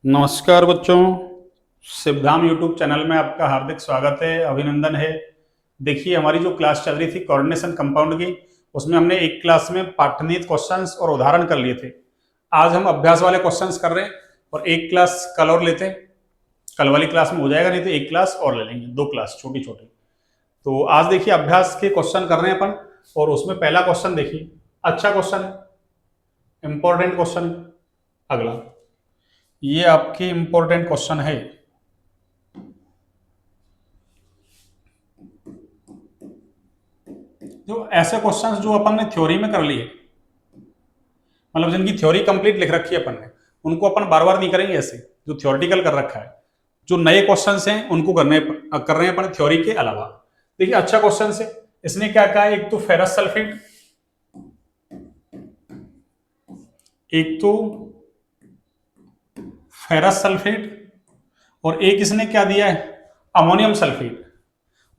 नमस्कार बच्चों, Shivdham YouTube channel में आपका हार्दिक स्वागत है, अभिनंदन है। देखिए, हमारी जो क्लास चल रही थी कोऑर्डिनेशन कंपाउंड की, उसमें हमने एक क्लास में पाठनीत क्वेश्चंस और उदाहरण कर लिए थे। आज हम अभ्यास वाले क्वेश्चंस कर रहे हैं और एक क्लास कल और लेते हैं। कल वाली क्लास में हो जाएगा, नहीं तो एक क्लास और ले लेंगे, दो क्लास छोटी छोटी। तो आज देखिए अभ्यास के क्वेश्चन कर रहे हैं अपन, और उसमें पहला क्वेश्चन देखिए, अच्छा क्वेश्चन है, इंपॉर्टेंट क्वेश्चन है। अगला ये आपके इंपॉर्टेंट क्वेश्चन है। जो ऐसे क्वेश्चंस जो अपन ने थ्योरी में कर लिए, मतलब जिनकी थ्योरी कंप्लीट लिख रखी है अपन ने, उनको अपन बार बार नहीं करेंगे। ऐसे जो थ्योरेटिकल कर रखा है, जो नए क्वेश्चंस हैं उनको कर रहे हैं अपन थ्योरी के अलावा। देखिए अच्छा क्वेश्चन है। इसने क्या कहा है, एक तो फेरस सल्फेट, एक तो फेरस सल्फेट, और एक इसने क्या दिया है, अमोनियम सल्फेट।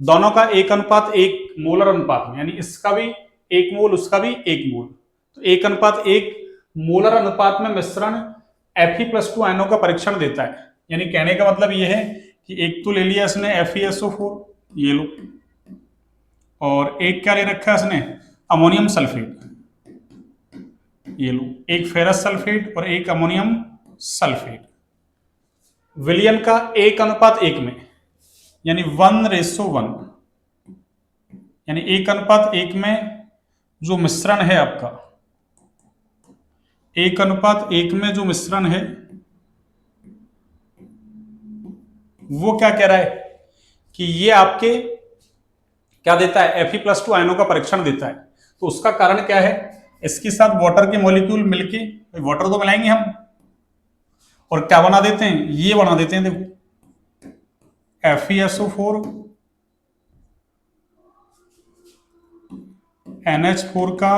दोनों का एक अनुपात एक मोलर अनुपात में, यानी इसका भी एक मोल उसका भी एक मोल, तो एक अनुपात एक मोलर अनुपात में मिश्रण Fe+2 आयनों का परीक्षण देता है। यानी कहने का मतलब यह है कि एक तो ले लिया इसने FeSO4, ये लो, और एक क्या ले रखा है इसने, अमोनियम सल्फेट, ये लो, एक फेरस सल्फेट और एक अमोनियम सल्फेट। विलयन का एक अनुपात एक में, यानी 1:1, यानी एक अनुपात एक में जो मिश्रण है आपका, एक अनुपात एक में जो मिश्रण है, वो क्या कह रहा है कि ये आपके क्या देता है, Fe+2 आयनों का परीक्षण देता है। तो उसका कारण क्या है, इसके साथ वाटर के मॉलिक्यूल मिलके, वाटर तो मिलाएंगे हम, और क्या बना देते हैं, ये बना देते हैं, देखो FeSO4 NH4 का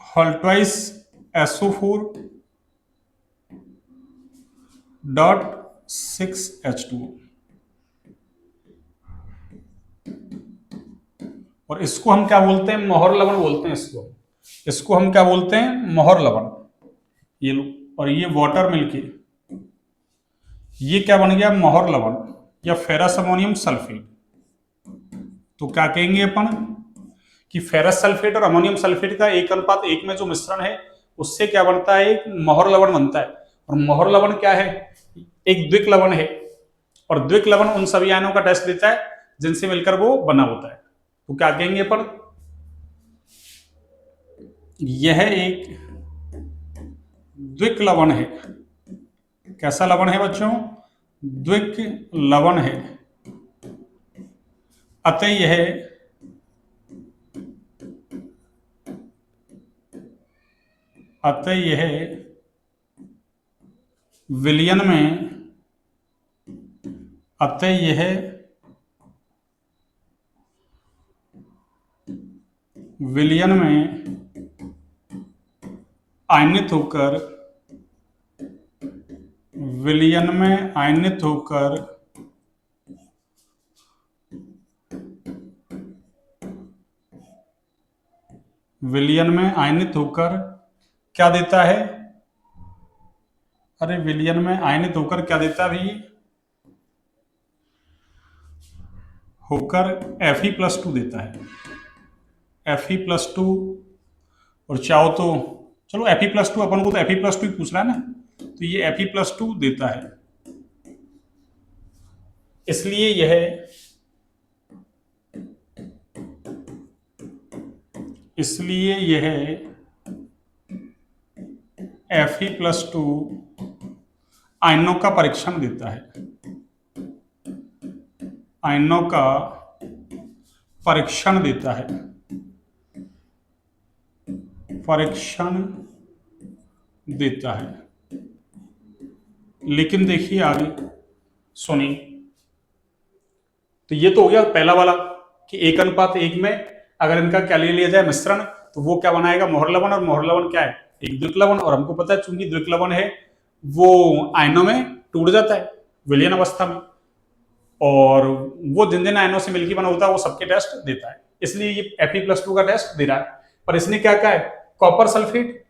whole twice SO4 dot 6H2, और इसको हम क्या बोलते हैं, मोहर लवण बोलते हैं। इसको हम क्या बोलते हैं, मोहर लवण। ये लो, और ये वाटर मिलके ये क्या बन गया, मोहर लवण या फेरस अमोनियम सल्फेट। तो क्या कहेंगे अपन कि फेरस सल्फेट और अमोनियम सल्फेट का एक अनुपात एक में जो मिश्रण है, उससे क्या बनता है, एक मोहर लवण बनता है। और मोहर लवण क्या है, एक द्विक लवण है, और द्विक लवण उन सभी आयनों का टेस्ट देता है जिनसे मिलकर वो बना होता है। तो क्या कहेंगे अपन, यह एक द्विक लवण है। कैसा लवण है बच्चों, द्विक लवण है। अतः यह विलयन में अतः यह विलयन में आयनित होकर विलयन में आयनित होकर विलयन में आयनित होकर क्या देता है, अरे विलयन में आयनित होकर क्या देता है भाई, होकर Fe+2 देता है। Fe+2, और चाहो तो चलो Fe+2, अपन को तो Fe+2 ही पूछ रहा है ना, तो ये Fe+2 देता है। इसलिए यह Fe+2 आयनों का परीक्षण देता है, आयनों का परीक्षण देता है, परीक्षण देता है। लेकिन देखिए आगे सुनिए, तो ये तो हो गया पहला वाला कि एक अनुपात एक में अगर इनका क्या ले लिया जाए मिश्रण, तो वो क्या बनाएगा, मोहर लवण। और मोहर लवण क्या है, एक द्विक लवण, और हमको पता है चूंकि द्विक लवण है वो आयनों में टूट जाता है विलयन अवस्था में, और वो जिन जिन आयनों से मिलकर बना होता है वो सबके टेस्ट देता है। इसलिए ये Fe+2 का टेस्ट दे रहा है। पर इसने क्या कहा है, कॉपर सल्फेट,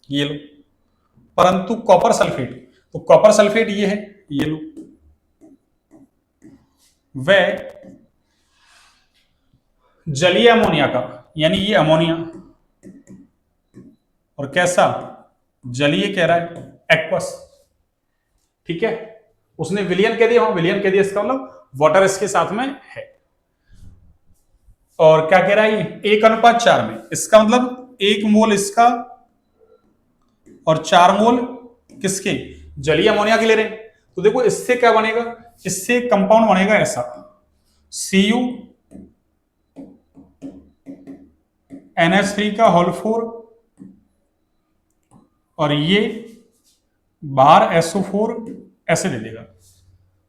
ये लो, परंतु कॉपर सल्फेट, तो कॉपर सल्फेट ये है, ये लो, वह जलीय अमोनिया का, यानी ये अमोनिया, और कैसा, जलीय कह रहा है, एक्वस, ठीक है। उसने विलियन कह दिया, विलियन कह दिया, इसका मतलब वाटर इसके साथ में है। और क्या कह रहा है ये, 1:4 में, इसका मतलब 1 मोल इसका और 4 मोल किसके, जलीय अमोनिया के ले रहे हैं। तो देखो इससे क्या बनेगा, इससे कंपाउंड बनेगा ऐसा, Cu NH3 का होल 4, और ये बाहर SO4 ऐसे दे देगा।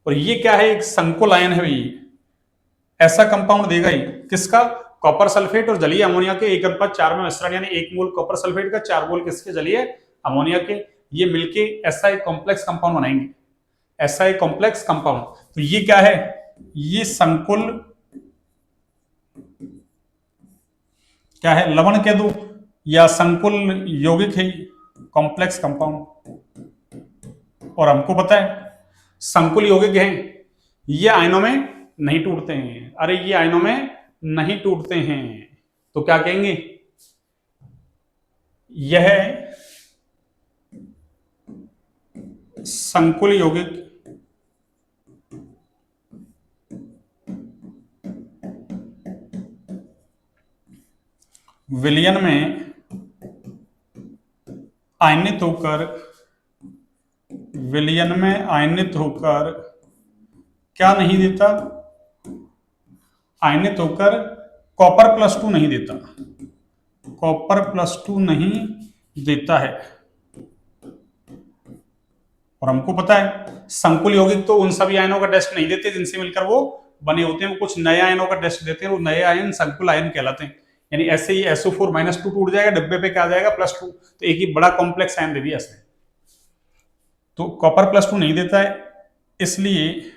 और ये क्या है, एक संकुल आयन है भाई, ऐसा कंपाउंड देगा ही, किसका, कॉपर सल्फेट और जलीय अमोनिया के 1:4 में मिश्रण, यानी 1 मोल कॉपर सल्फेट का, 4 मोल किसके, जलीय अमोनिया के, ये मिलके ऐसा एक कॉम्प्लेक्स कंपाउंड बनाएंगे, ऐसा एक कॉम्प्लेक्स कंपाउंड। तो ये क्या है, ये संकुल, क्या है, लवण कह दो या संकुल यौगिक है, कॉम्प्लेक्स कंपाउंड। और हमको पता है संकुल यौगिक हैं, ये आयनों में नहीं टूटते हैं, अरे ये आयनों में नहीं टूटते हैं, तो क्या कहेंगे, यह संकुल यौगिक विलयन में आयनित होकर, विलयन में आयनित होकर क्या नहीं देता, आयनित होकर कॉपर +2 नहीं देता, कॉपर +2 नहीं देता है। और हमको पता है संकुल यौगिक तो उन सभी आयनों का टेस्ट नहीं देते जिनसे मिलकर वो बने होते हैं, वो कुछ नए आयनों का टेस्ट देते हैं, वो नए आयन संकुल आयन कहलाते हैं। यानी ऐसे ही SO4 -2 टूट जाएगा, डिब्बे पे क्या आ जाएगा, +2, तो एक ही बड़ा कॉम्प्लेक्स आयन दे दिया इसने। तो कॉपर +2 नहीं देता है, इसलिए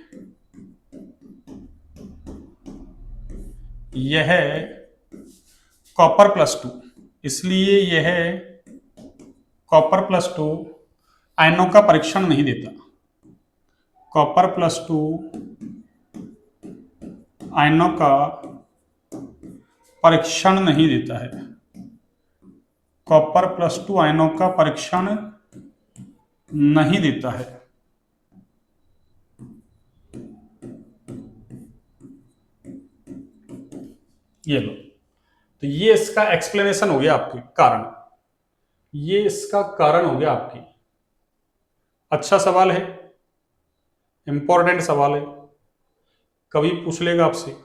यह कॉपर +2, इसलिए यह कॉपर +2 आयनों का परीक्षण नहीं देता, कॉपर +2 आयनों का परीक्षण नहीं देता है, कॉपर +2 आयनों का परीक्षण नहीं देता है। ये लो, तो ये इसका एक्सप्लेनेशन हो गया, आपके कारण, ये इसका कारण हो गया आपकी। अच्छा सवाल है, इंपॉर्टेंट सवाल है, कभी पूछ लेगा आपसे,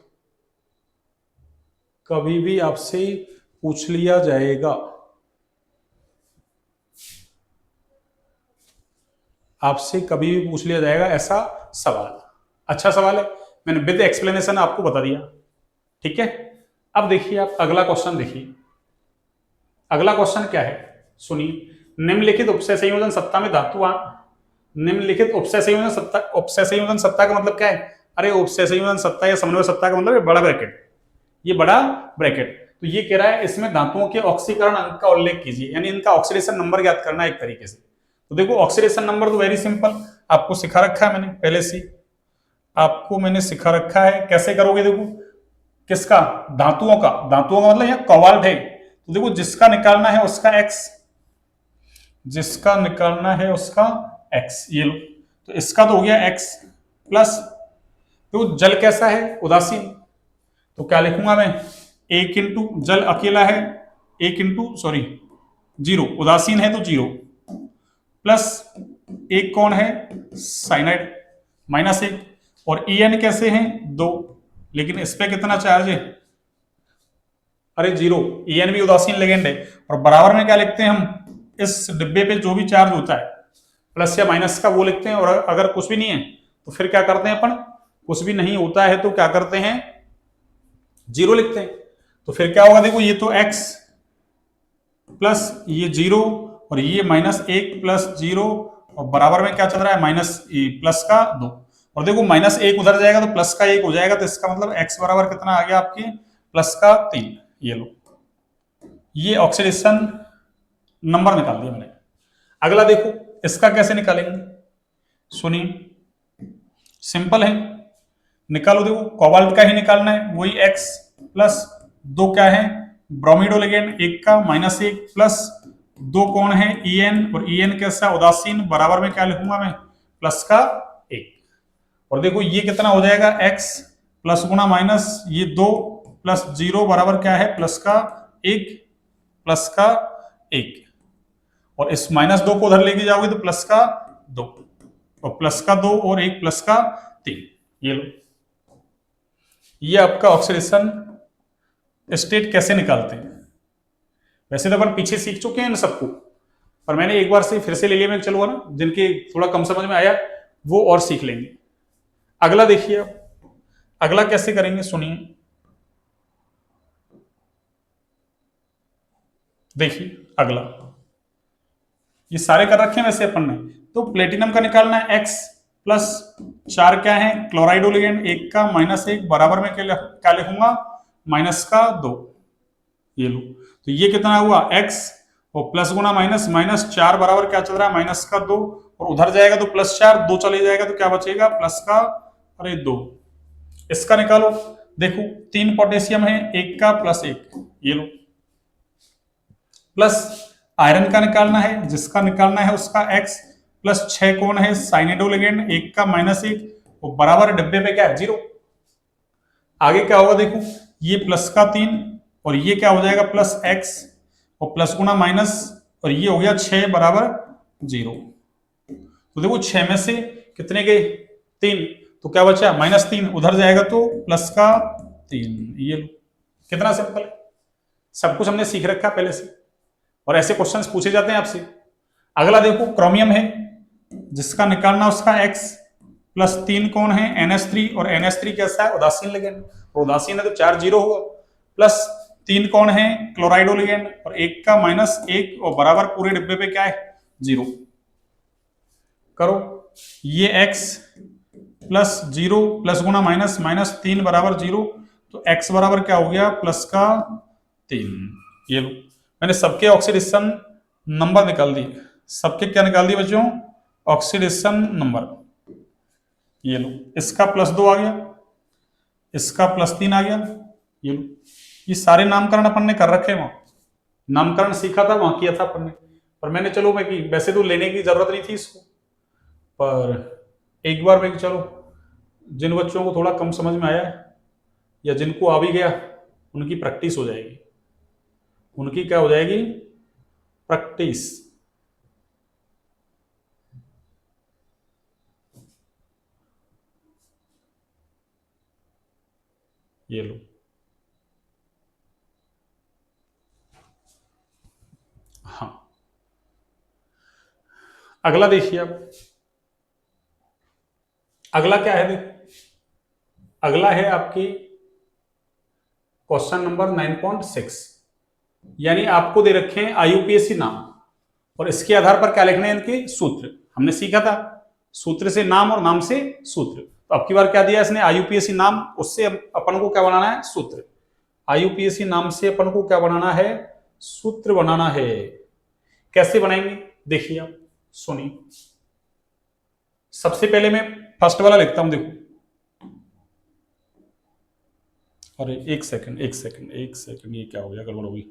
कभी भी आपसे पूछ लिया जाएगा, आपसे कभी भी पूछ लिया जाएगा ऐसा सवाल। अच्छा सवाल है, मैंने विद एक्सप्लेनेशन आपको बता दिया, ठीक है। अब देखिए आप अगला क्वेश्चन देखिए, अगला क्वेश्चन क्या है, सुनिए। निम्नलिखित उपसय संयोजन सत्ता में धातु, निम्नलिखित उपसय संयोजन सत्ता, उपसय संयोजन सत्ता का मतलब क्या है, अरे उपसय संयोजन सत्ता या समन्वय सत्ता का मतलब बड़ा ब्रैकेट, ये बड़ा ब्रैकेट। तो ये कह रहा है इसमें धातुओं के ऑक्सीकरण अंक का उल्लेख कीजिए, यानी इनका ऑक्सीडेशन नंबर ज्ञात करना है एक तरीके से। तो देखो ऑक्सीडेशन नंबर तो वेरी सिंपल, आपको सिखा रखा है मैंने पहले से, आपको मैंने सिखा रखा है, कैसे करोगे, देखो किसका, धातुओं का, धातुओं का मतलब यहाँ कोबाल्ट है, तो देखो जिसका निकालना है उसका x, जिसका निकालना है उसका x, ये लो, तो इसका तो हो गया x प्लस, तो जल कैसा है, उदासीन, तो क्या लिखूंगा मैं, 1 इंटू जल अकेला है, 1 इंटू सॉरी 0, उदासीन है तो 0, प्लस एक कौन है, साइनाइड, -1, और En कैसे हैं, 2, लेकिन इस पे कितना चार्ज है, अरे 0, En भी उदासीन लिगेंड है, और बराबर में क्या लिखते हैं हम, इस डिब्बे पे जो भी चार्ज होता है प्लस या माइनस का वो लिखते हैं, और अगर कुछ भी नहीं है तो फिर क्या करते हैं अपन, कुछ भी नहीं होता है तो क्या करते हैं, 0 लिखते हैं। तो फिर क्या होगा, देखो ये तो x प्लस ये 0 और ये -1 प्लस 0, और बराबर में क्या चल रहा है, प्लस का 2, और देखो -1 उधर जाएगा तो प्लस का 1 हो जाएगा, तो इसका मतलब x बराबर कितना आ गया आपके, प्लस का 3, ये लो, ये ऑक्सीडेशन नंबर निकाल दिया मैंने। अगला देखो इसका कैसे निकालेंगे, सुनिए सिंपल है, निकालो। देखो कोबाल्ट का ही निकालना है, वही x प्लस 2 क्या है ब्रोमीडो लिगेंड, एक का माइनस 1 प्लस 2 कौन है En, और En कैसा उदासीन, बराबर में क्या लिखूंगा मैं प्लस का 1। और देखो ये कितना हो जाएगा x प्लस गुना माइनस ये 2 प्लस 0 बराबर क्या है प्लस का 1, प्लस का 1। और इस माइनस 2 को उधर लेके जाओगे तो प्लस का 2, और प्लस का 2 और 1 प्लस का 3। ये लो, ये आपका ऑक्सीडेशन स्टेट कैसे निकालते हैं। वैसे तो अपन पीछे सीख चुके हैं इन सबको, पर मैंने एक बार से फिर से ले लिया, मैं चलूंगा ना, जिनके थोड़ा कम समझ में आया वो और सीख लेंगे। अगला देखिए आप, अगला कैसे करेंगे सुनिए, देखिए अगला ये सारे कर रखे हैं वैसे अपन ने। तो प्लेटिनम का निकालना है x प्लस 4 क्या है क्लोराइडो लिगेंड, एक का माइनस 1 बराबर में क्या लिखूंगा माइनस का 2। ये लो, तो ये कितना हुआ x और प्लस गुना माइनस, माइनस 4 बराबर क्या चल रहा है माइनस का 2, और उधर जाएगा तो प्लस 4, 2 चले जाएगा तो क्या बचेगा प्लस का 2। इसका निकालो, देखो 3 पोटेशियम है, एक का प्लस 1, ये लो। प्लस आयरन का निकालना है, जिसका निकालना है उसका x प्लस 6 कौन है साइनेडो लिगेंड, एक का माइनस 1 और बराबर डिब्बे पे क्या है 0। आगे क्या होगा देखो, ये प्लस का 3 और ये क्या हो जाएगा प्लस x और प्लस गुना माइनस, और ये हो गया 6 बराबर 0। तो देखो 6 में से कितने गए 3, तो क्या बचा -3, उधर जाएगा तो प्लस का 3। ये लो, कितना सिंपल है, सब कुछ हमने सीख रखा पहले से, और ऐसे क्वेश्चंस पूछे जाते हैं आपसे। अगला देखो क्रोमियम है, जिसका निकालना उसका x प्लस 3 कौन है NH3, और NH3 कैसा है उदासीन लिगेंड, उदासीन है तो 4 0 होगा, प्लस 3 कौन है क्लोराइडो लिगेंड, और एक का माइनस 1 और बराबर पूरे डिब्बे पे क्या है 0। करो, ये x प्लस 0 प्लस गुना माइनस, माइनस 3 बराबर 0, तो x बराबर क्या हो गया प्लस का 3। ये लो, मैंने सबके ऑक्सीडेशन नंबर निकाल दिए, सबके क्या निकाल दिए बच्चों ऑक्सीडेशन नंबर। ये लो, इसका प्लस 2 आ गया, इसका प्लस 3 आ गया। ये लो, ये सारे नामकरण अपन ने कर रखे हैं, वहां नामकरण सीखा था वहां किया था अपन ने, पर मैंने चलो मैं कि वैसे तो लेने की जरूरत नहीं थी इसको, पर एक बार मैं चलो जिन बच्चों को थोड़ा कम समझ में आया या जिनको आ भी गया उनकी प्रैक्टिस हो जाएगी, उनकी क्या हो जाएगी प्रैक्टिस। ये लो, हाँ अगला देखिए अब, अगला क्या है देखो, अगला है आपकी क्वेश्चन नंबर 9.6, यानी आपको दे रखे हैं IUPAC नाम, और इसके आधार पर क्या लिखने हैं इनके सूत्र। हमने सीखा था सूत्र से नाम और नाम से सूत्र, तो अब की बार क्या दिया इसने IUPAC नाम, उससे अपन को क्या बनाना है सूत्र। IUPAC नाम से अपन को क्या बनाना है सूत्र बनाना है। कैसे बनाएंगे देखिए आप सुनिए, सबसे पहले मैं फर्स्ट वाला लिखता हूं, देखो अरे एक सेकंड ये क्या हो गया, गड़बड़ हो गई,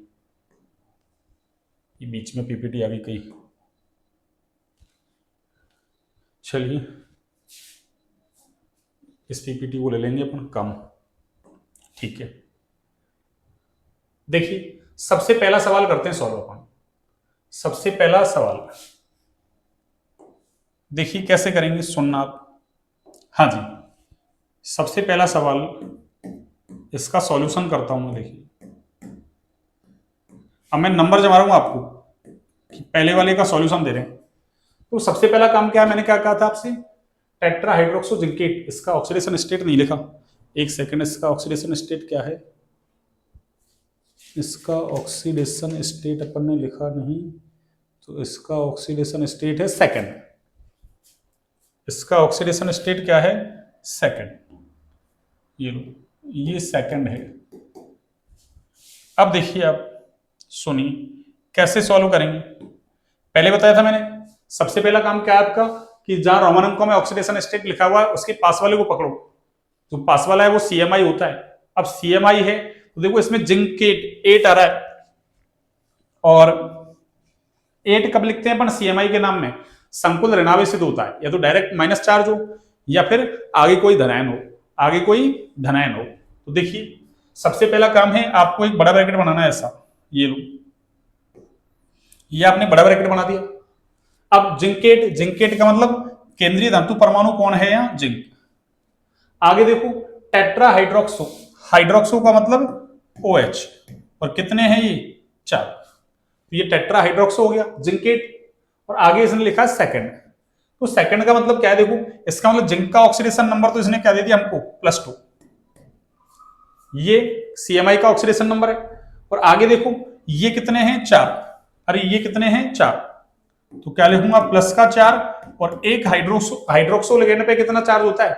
ये बीच में पीपीटी आ गई कहीं। चलिए इस पीपीटी को ले लेंगे अपन कम, ठीक है। देखिए सबसे पहला सवाल करते हैं सॉल्व अपन, सबसे पहला सवाल देखिए कैसे करेंगे, सुनना आप। हाँ जी, सबसे पहला सवाल इसका सॉल्यूशन करता हूं मैं। देखिए अब मैं नंबर जमा रहा हूं आपको कि पहले वाले का सॉल्यूशन दे रहे हैं। तो सबसे पहला काम क्या है, मैंने क्या कहा था आपसे टेट्राहाइड्रोक्सोजिंकेट, इसका ऑक्सीडेशन स्टेट नहीं लिखा, एक सेकंड, इसका ऑक्सीडेशन स्टेट क्या है, इसका ऑक्सीडेशन स्टेट अपन ने लिखा नहीं, तो इसका ऑक्सीडेशन स्टेट है सेकंड, इसका ऑक्सीडेशन स्टेट क्या है सेकंड। ये लो, ये सेकंड है। अब देखिए आप सुनिए कैसे सॉल्व करेंगे, पहले बताया था मैंने सबसे पहला काम क्या है आपका कि जहां रोमन अंकों में ऑक्सीडेशन स्टेट लिखा हुआ है उसके पास वाले को पकड़ो। जो पास वाला है वो CMI होता है। अब CMI है तो देखो इसमें जिंकेट 8 आ रहा है, और 8 कब लिखते हैं अपन CMI के नाम में? संकुल ऋणावेशित होता है, या तो डायरेक्ट माइनस चार्ज हो या फिर आगे कोई धनायन हो, आगे कोई धनायन हो। तो देखिए सबसे पहला काम है आपको एक बड़ा ब्रैकेट बनाना है ऐसा, ये लो, ये आपने बड़ा ब्रैकेट बना दिया। अब जिंकेट, जिंकेट का मतलब केंद्रीय धातु परमाणु कौन है यहाँ? जिंक। आगे देखो टेट्रा हाइड्रोक्सो, हाइड्रोक्सो का मतलब OH, और कितने हैं ये? 4। तो ये टेट्रा हाइड्रोक्सो हो गया जिंकेट, और आगे इसने लिखा सेकंड। तो सेकंड का मतलब क्या है? देखो इसका मतलब जिंक का ऑक्सीडेशन नंबर तो इसने क्या दे दिया हमको? +2। ये CMI का ऑक्सीडेशन नंबर है, और आगे देखो ये कितने हैं? 4। अरे ये कितने हैं? 4। तो क्या लिखूंगा? +4, और एक हाइड्रोक्सो लिगेंड पे कितना चार्ज होता है?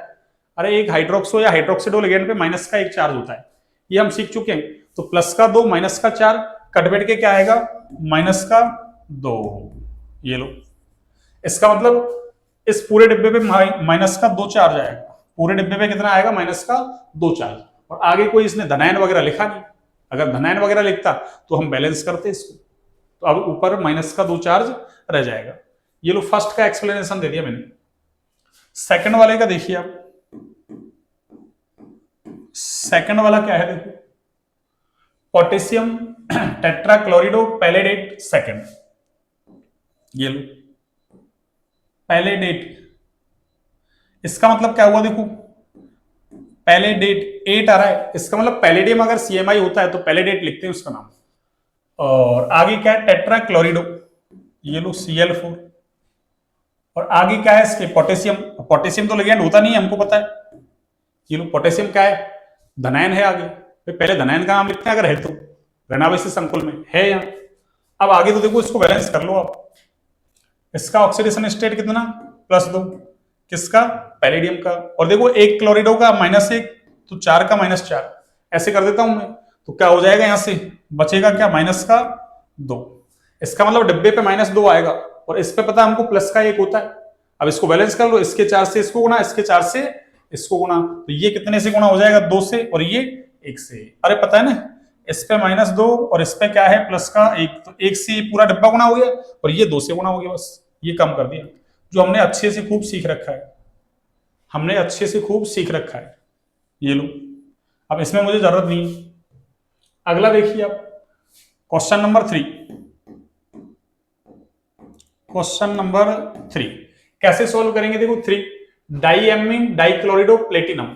अरे एक हाइड्रोक्सो या हाइड्रोक्सिडो लिगेंड पे -1 चार्ज होता है, ये हम सीख चुके हैं। तो +2 -4 कटबेट के क्या आएगा? -2। ये लो, इसका मतलब इस पूरे डिब्बे पे -2 चार्ज आएगा। पूरे डिब्बे पे कितना आएगा? -2 चार्ज। और आगे कोई इसने धनायन वगैरह लिखा नहीं। अगर धनायन वगैरह लिखता तो हम बैलेंस करते इसको। तो अब ऊपर -2 चार्ज रह जाएगा। ये लो फर्स्ट का एक्सप्लेनेशन दे दिया मैंने। सेकंड वाले का देखिए आप, सेकंड वाला क्या है? देखो पोटेशियम टेट्राक्लोरिडो पैलेडेट सेकंड, ये लो पैलेडेट। इसका मतलब क्या हुआ? देखो पैलेडेट 8 आ रहा है, इसका मतलब पैलेडियम अगर CMI होता है तो पैलेडेट लिखते हैं उसका नाम। और आगे क्या है? टेट्राक्लोरिडो, ये लो Cl4। और आगे क्या है इसके? पोटेशियम। पोटेशियम तो लिगेंड होता नहीं है, हमको पता है। ये लो पोटेशियम क्या है? धनायन है आगे। पहले धनायन का नाम लिखते हैं अगर है तो, ऋणावेशित संकुल में है यहाँ। अब आगे तो देखो इसको बैलेंस कर लो आप। इसका ऑक्सीडेशन स्टेट कितना? +2। किसका? पैलेडियम का। और देखो एक क्लोरिडो का -1, तो 4 का -4, ऐसे कर देता हूं मैं। तो क्या हो जाएगा? यहां से बचेगा क्या? -2। इसका मतलब डिब्बे पे -2 आएगा, और इस पे पता है हमको +1 होता है। अब इसको बैलेंस कर लो, इसके 4 से इसको गुणा, इसके 4 से इसको गुणा, तो ये कितने से गुणा हो जाएगा? 2 से, और ये 1 से। अरे पता है ना, इस पे -2 और इस पे क्या है? +1, तो 1 से पूरा डिब्बा गुणा हो गया, और ये 2 से गुणा हो गया। बस ये कम कर दिया, जो हमने अच्छे से खूब सीख रखा है। हमने अच्छे से खूब सीख रखा है। ये लो, अब इसमें मुझे जरूरत नहीं है। अगला देखिए आप, क्वेश्चन नंबर 3। क्वेश्चन नंबर 3 कैसे सॉल्व करेंगे? देखो 3 डाइएमीन डाइक्लोरिडो प्लेटिनम,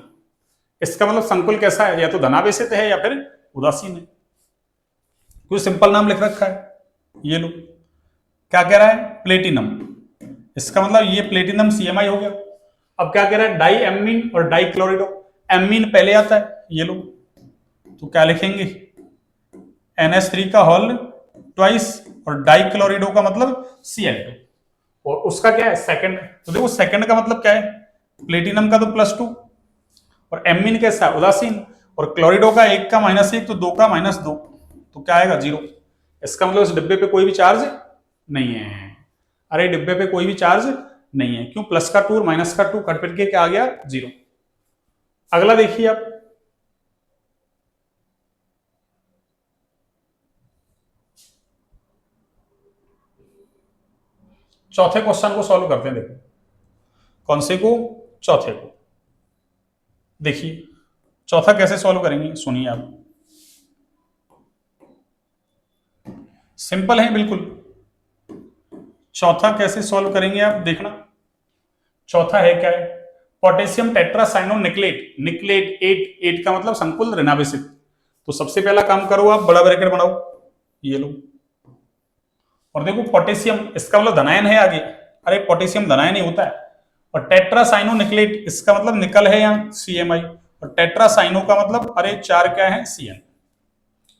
इसका मतलब संकुल कैसा है? या तो धनावेशित है या फिर उदासीन है। कुछ सिंपल नाम लिख रखा है। ये लो क्या कह रहा है? प्लेटिनम। इसका मतलब ये प्लेटिनम CMI हो गया। अब क्या कह रहा है? डाइएमीन और डाइक्लोरिडो। एमीन पहले आता है, ये लो, तो क्या लिखेंगे? NH3 का होल ट्वाइस, और डाइक्लोरिडो का मतलब Cl2, और उसका क्या है? सेकंड। तो देखो सेकंड का मतलब क्या है? प्लेटिनम का तो +2, और एमीन कैसा? उदासीन, और क्लोरिडो का 1 का -1, तो 2 का -2, तो क्या आएगा? 0। इसका मतलब इस डिब्बे पे कोई भी चार्ज नहीं है। अरे डिब्बे पे कोई भी चार्ज नहीं है, क्यों? +2 और -2 कट करके क्या आ गया? 0। अगला देखिए आप, चौथे क्वेश्चन को सॉल्व करते हैं। देखो कौन से को? चौथे को। देखिए चौथा कैसे सॉल्व करेंगे, सुनिए आप। सिंपल है बिल्कुल। चौथा कैसे सॉल्व करेंगे आप देखना। चौथा है क्या है? पोटेशियम टेट्रासाइनो निकलेट, निकलेट 8 का मतलब संकुल ऋणावेशित। तो सबसे पहला काम करो आप, बड़ा ब्रैकेट बनाओ, ये लो, और देखो पोटेशियम, इसका मतलब धनायन है आगे। अरे पोटेशियम धनायन ही होता है। और टेट्रासाइनो निकलेट, इसका मतलब निकल है यहाँ CMI, और टेट्रासाइनो का मतलब अरे 4 क्या है? CN।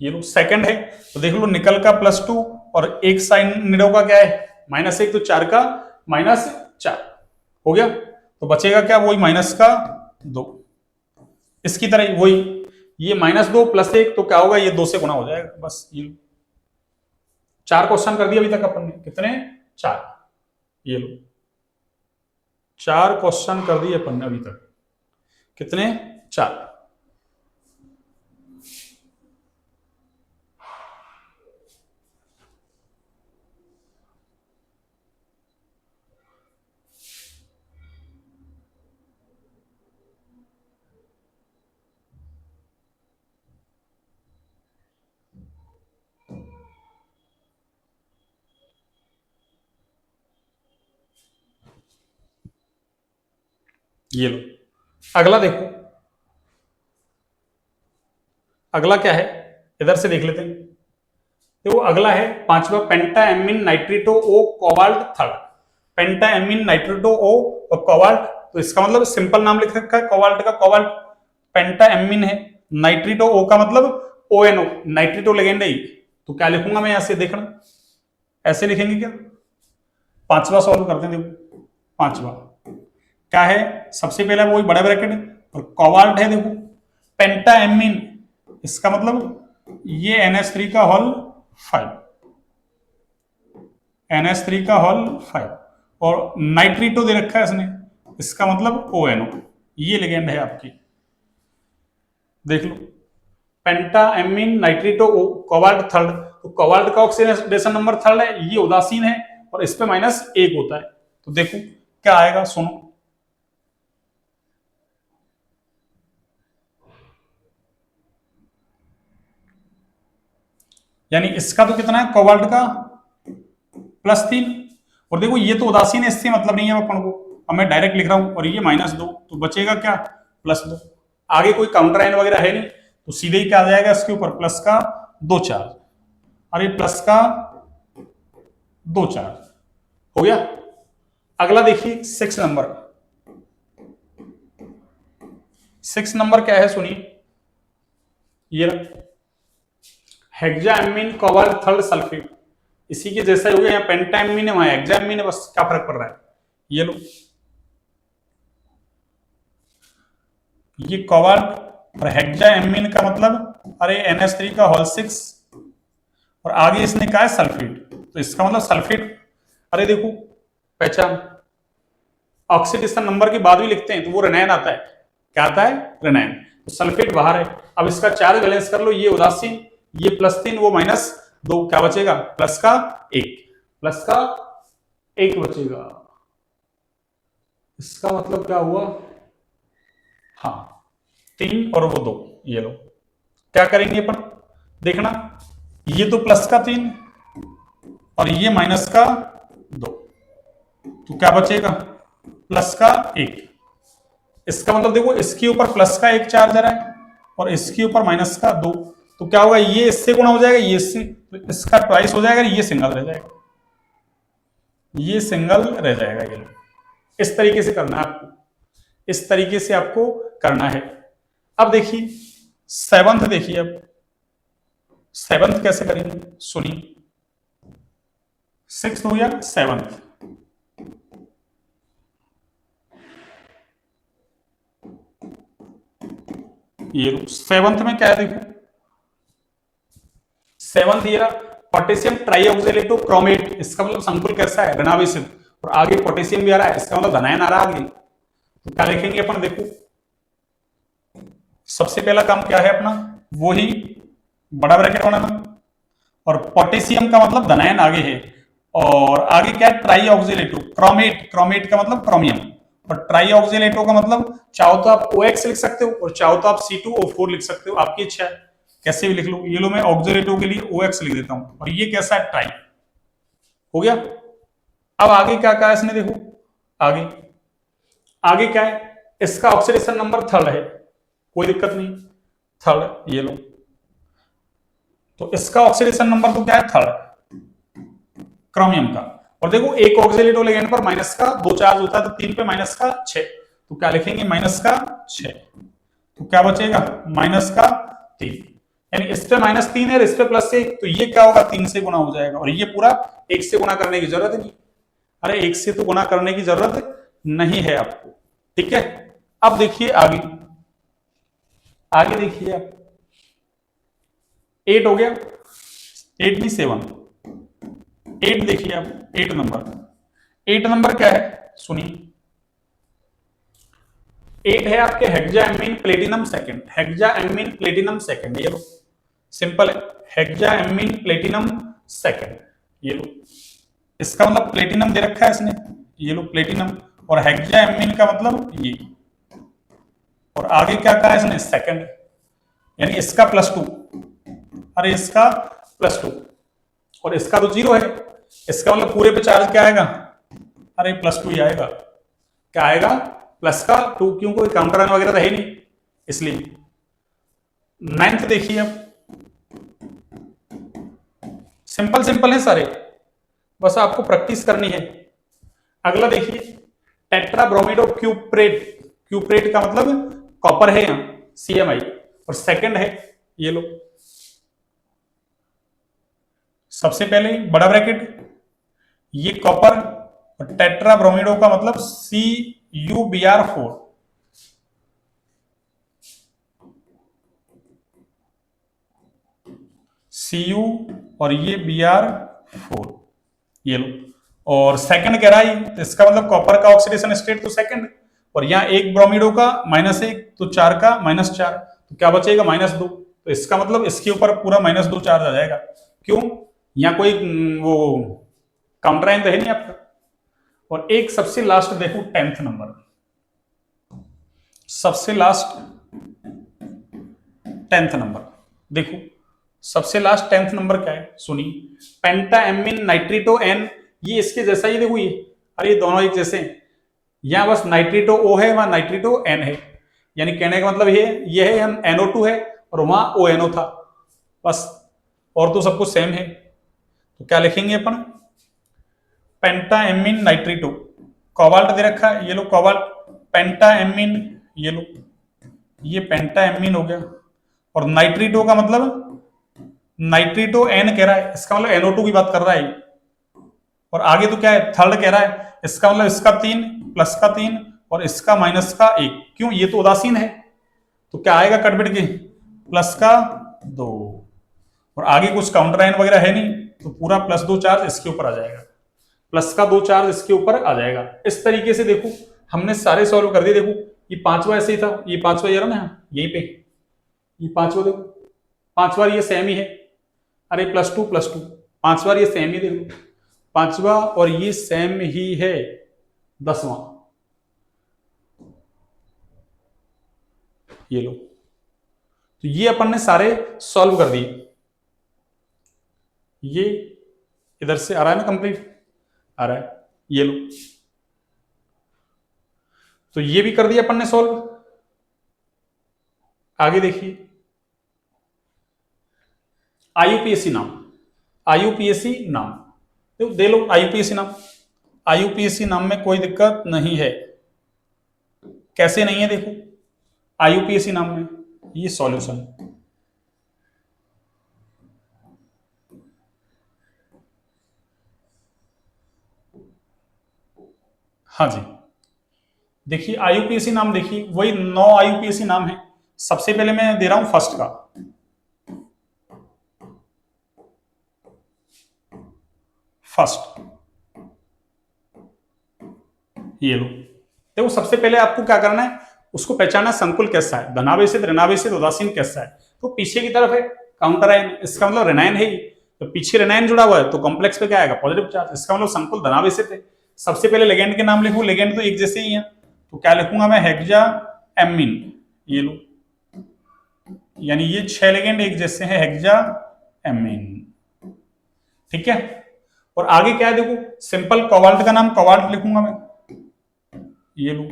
ये लो सेकंड है, तो देख लो निकल का +2 और एक साइनिडो का क्या है? -1, तो 4 का -4 हो गया। तो बचेगा क्या? वही -2। इसकी तरह वही, ये -2 +1, तो क्या होगा? ये 2 से गुणा हो जाएगा। बस ये 4 क्वेश्चन कर दिया अभी तक अपन ने। कितने? 4। ये लो, 4 क्वेश्चन कर दिए अपन ने अभी तक। कितने? 4। ये लो, अगला देखो, अगला क्या है, इधर से देख लेते हैं। देखो अगला है 5वां, पेंटा एमीन नाइट्रेटो ओ कोबाल्ट थर्ड। पेंटा एमीन नाइट्रेटो ओ और कोबाल्ट, तो इसका मतलब सिंपल नाम लिख रखा है कोबाल्ट का, कोबाल्ट। पेंटा एमीन है, नाइट्रेटो ओ का मतलब ONO, नाइट्रेटो लेगेंड है। तो क्या लिखूंगा मैं यहां से, देखना ऐसे लिखेंगे क्या। 5वां सॉल्व करते हैं। देखो 5वां क्या है, सबसे पहला वही बड़ा ब्रैकेट है और कोबाल्ट है। देखो पेंटा एमीन, इसका मतलब ये NH3 का होल 5, NH3 का होल 5, और नाइट्रेटो दे रखा है इसने, इसका मतलब ONO, ये लिगेंड है आपकी। देख लो, पेंटा एमीन नाइट्रेटो कोबाल्ट थर्ड, तो कोबाल्ट का ऑक्सीडेशन नंबर थर्ड है, ये उदासीन है और इस पे -1 होता है। तो देखो क्या आएगा, सुनो। यानी इसका तो कितना है कोबाल्ट का, +3, और देखो ये तो उदासीन है, इससे मतलब नहीं है अपन को। अब मैं डायरेक्ट लिख रहा हूं, और ये -2, तो बचेगा क्या, +2। आगे कोई काउंटर आयन वगैरह है नहीं, तो सीधे ही क्या आ जाएगा इसके ऊपर, प्लस का 2 चार्ज, और ये प्लस का 2 चार्ज हो गया। अगला देखिए 6 नंबर। 6 नंबर क्या है, सुनिए, ये हेक्साएमीन कोबाल्ट थर्ड सल्फेट, इसी के जैसा हो गया, यहाँ पेंटाएमीन है, वहां हेक्साएमीन है, बस क्या फर्क पड़ रहा है। ये लो, ये कोबाल्ट और हेक्साएमीन का मतलब, अरे NH3 का होल 6, और आगे इसने कहा है सल्फेट, तो इसका मतलब सल्फेट। अरे देखो पहचान, ऑक्सीडेशन नंबर के बाद भी लिखते हैं तो वो रेनाइन आता है, क्या आता है, रेनाइन। तो सल्फेट बाहर है, अब इसका चार्ज बैलेंस कर लो, ये उदासीन, ये +3, वो -2, क्या बचेगा, प्लस का 1, प्लस का 1 बचेगा। इसका मतलब क्या हुआ, हाँ 3 और वो 2, ये लो। क्या करेंगे अपन, देखना, ये तो प्लस का 3 और ये -2, तो क्या बचेगा, प्लस का 1। इसका मतलब देखो, इसके ऊपर प्लस का 1 चार्ज आ रहा है और इसके ऊपर -2, तो क्या होगा, ये इससे गुणा हो जाएगा, ये इससे, तो इसका ट्वाइस हो जाएगा, ये सिंगल रह जाएगा, ये सिंगल रह जाएगा। ये लो, इस तरीके से करना है आपको, इस तरीके से आपको करना है। अब देखिए 7th, देखिए अब 7th कैसे करेंगे, सुनिए। 6th हो गया, 7th, ये 7th में क्या है, देखो 7th ये रहा, पोटेशियम ट्राइऑक्सैलेटो क्रोमेट, इसका मतलब संकुल कैसा है, ऋणावेशित, और आगे पोटेशियम भी आ रहा है, इसका मतलब धनायन आ रहा है आगे। तो क्या लिखेंगे अपन, देखो सबसे पहला काम क्या है अपना, वो ही बड़ा ब्रैकेट बनाना, और पोटेशियम का मतलब धनायन आगे है, और आगे क्या है, ट्राइऑक्सैलेटो क्रोमेट, क्रोमेट का मतलब क्रोमियम, और ट्राइऑक्सैलेटो का मतलब चाहो तो आप OX लिख सकते हो और चाहो तो आप C2O4 लिख सकते हो, आपकी इच्छा है, कैसे भी लिख लो। ये लो, मैं ऑक्सैलेटो के लिए OX लिख देता हूं, और ये कैसा है, ट्राई, हो गया। अब आगे क्या कहा इसने, देखो आगे, आगे क्या है, इसका ऑक्सीडेशन नंबर थर्ड है, कोई दिक्कत नहीं, थर्ड, ये लो, तो इसका ऑक्सीडेशन नंबर तो क्या है, थर्ड, क्रोमियम का। और देखो एक ऑक्सीलेटो लिगेंड पर -2 चार्ज होता है, तो 3 पे -6, तो क्या लिखेंगे, -6, तो क्या बचेगा, -3, यानी इस पे -3 है, इस पे +1, तो ये क्या होगा, 3 से गुना हो जाएगा, और ये पूरा 1 से गुना करने की जरूरत नहीं, अरे 1 से तो गुना करने की जरूरत नहीं है आपको, ठीक है। अब देखिए आगे, आगे देखिए आप, 8 हो गया, 8 नहीं 7, 8 देखिए आप, 8 नंबर, 8 नंबर क्या है सुनिए, 8 है आपके हेक्साएमीन प्लेटिनम सेकंड, हेक्साएमीन प्लेटिनम सेकंड, ये लो सिंपल है, हेक्साएमीन प्लेटिनम सेकंड, ये लो, इसका मतलब प्लेटिनम दे रखा है इसने, ये लो प्लेटिनम, और हेक्साएमीन का मतलब ये, और आगे क्या कहा है इसने सेकंड, यानी इसका +2, अरे इसका +2 और इसका तो 0 है, इसका मतलब पूरे पे चार्ज क्या आएगा, अरे +2 ही आएगा, क्या आएगा प्लस का 2, क्यों कोई काउंटर आयन वगैरह तो है नहीं इसलिए। 9th देखिए अब, सिंपल सिंपल है सारे, बस आपको प्रैक्टिस करनी है। अगला देखिए टेट्रा ब्रोमिडो क्यूप्रेट, क्यूप्रेट का मतलब कॉपर है यहाँ CMI, और सेकंड है ये लो, सबसे पहले बड़ा ब्रैकेट ये कॉपर, और टेट्रा ब्रोमिडो का मतलब CuBr4, Cu और ये Br4, ये लो, और सेकंड कह रहा है तो इसका मतलब कॉपर का ऑक्सीडेशन स्टेट तो सेकंड, और यहाँ एक ब्रोमिडो का -1 तो 4 का -4, तो क्या बचेगा -2, तो इसका मतलब इसके ऊपर पूरा -2 चार्ज आ जाएगा, क्यों यहाँ कोई वो काउंटर आयन तो है नहीं आपका। और एक सबसे लास्ट देखो 10th नंबर, सबसे लास्ट 10th नंबर देखो, सबसे लास्ट 10th नंबर क्या है सुनिए, पेंटाएमीन नाइट्रिटो एन, ये इसके जैसा ही देखो, ये अरे ये दोनों एक जैसे हैं, यहां बस नाइट्रिटो O है, वहां नाइट्रिटो N है, यानी कहने का मतलब ये है NO2 है और वहां ONO था बस, और तो सब कुछ सेम है, तो क्या लिखेंगे अपन, पेंटाएमीन नाइट्रिटो, कोबाल्ट दे रखा है ये लो कोबाल्ट, पेंटाएमीन ये लो, ये पेंटाएमीन हो गया, और नाइट्रिटो का मतलब नाइट्रिटो N कह रहा है, इसका मतलब NO2 की बात कर रहा है, और आगे तो क्या है थर्ड कह रहा है, इसका मतलब इसका 3 प्लस का 3 और इसका माइनस का 1, क्यों ये तो उदासीन है, तो क्या आएगा कटबिट के प्लस का 2, और आगे कुछ काउंटर आयन वगैरह है नहीं, तो पूरा +2 चार्ज इसके ऊपर आ जाएगा, प्लस का 2 चार्ज इसके ऊपर आ जाएगा। इस तरीके से देखो हमने सारे सॉल्व कर दिए, देखो ये 5वां ऐसे ही था, ये 5वां ये रहा ना यहीं पे, ये 5वां देखो 5 बार ये सेम ही है, अरे +2 +2 5 बार ये सेम ही देखो, 5वां और ये सेम ही है 10वां, ये लो, तो ये अपन ने सारे सॉल्व कर दिए, ये इधर से आ रहा है ना कंप्लीट आ रहा है, ये लो, तो ये भी कर दिया अपन ने सॉल्व। आगे देखिए IUPAC नाम, IUPAC नाम तो दे लो, IUPAC नाम, IUPAC नाम में कोई दिक्कत नहीं है, कैसे नहीं है देखो, IUPAC नाम में ये सॉल्यूशन, हाँ जी देखिए IUPAC नाम देखिए, वही 9 IUPAC नाम है, सबसे पहले मैं दे रहा हूं फर्स्ट का, फर्स्ट ये लो, देखो सबसे पहले आपको क्या करना है, उसको पहचानना संकुल कैसा है, धनावेशित ऋणावेशित उदासीन कैसा है, तो पीछे की तरफ है काउंटर आयन, इसका मतलब ऋणायन है, तो पीछे ऋणायन जुड़ा हुआ है तो कॉम्प्लेक्स पे क्या आएगा पॉजिटिव चार्ज, इसका मतलब संकुल धनावेशित है। सबसे पहले लेगेंड के नाम लिखूं, लेगेंड तो एक जैसे ही है, तो क्या लिखूंगा मैं हेक्साएमीन, ये लो, यानी ये 6 लेगेंड एक जैसे हैं हेक्साएमीन, ठीक है। और आगे क्या है देखो, सिंपल कोबाल्ट का नाम कोबाल्ट लिखूंगा मैं, ये लो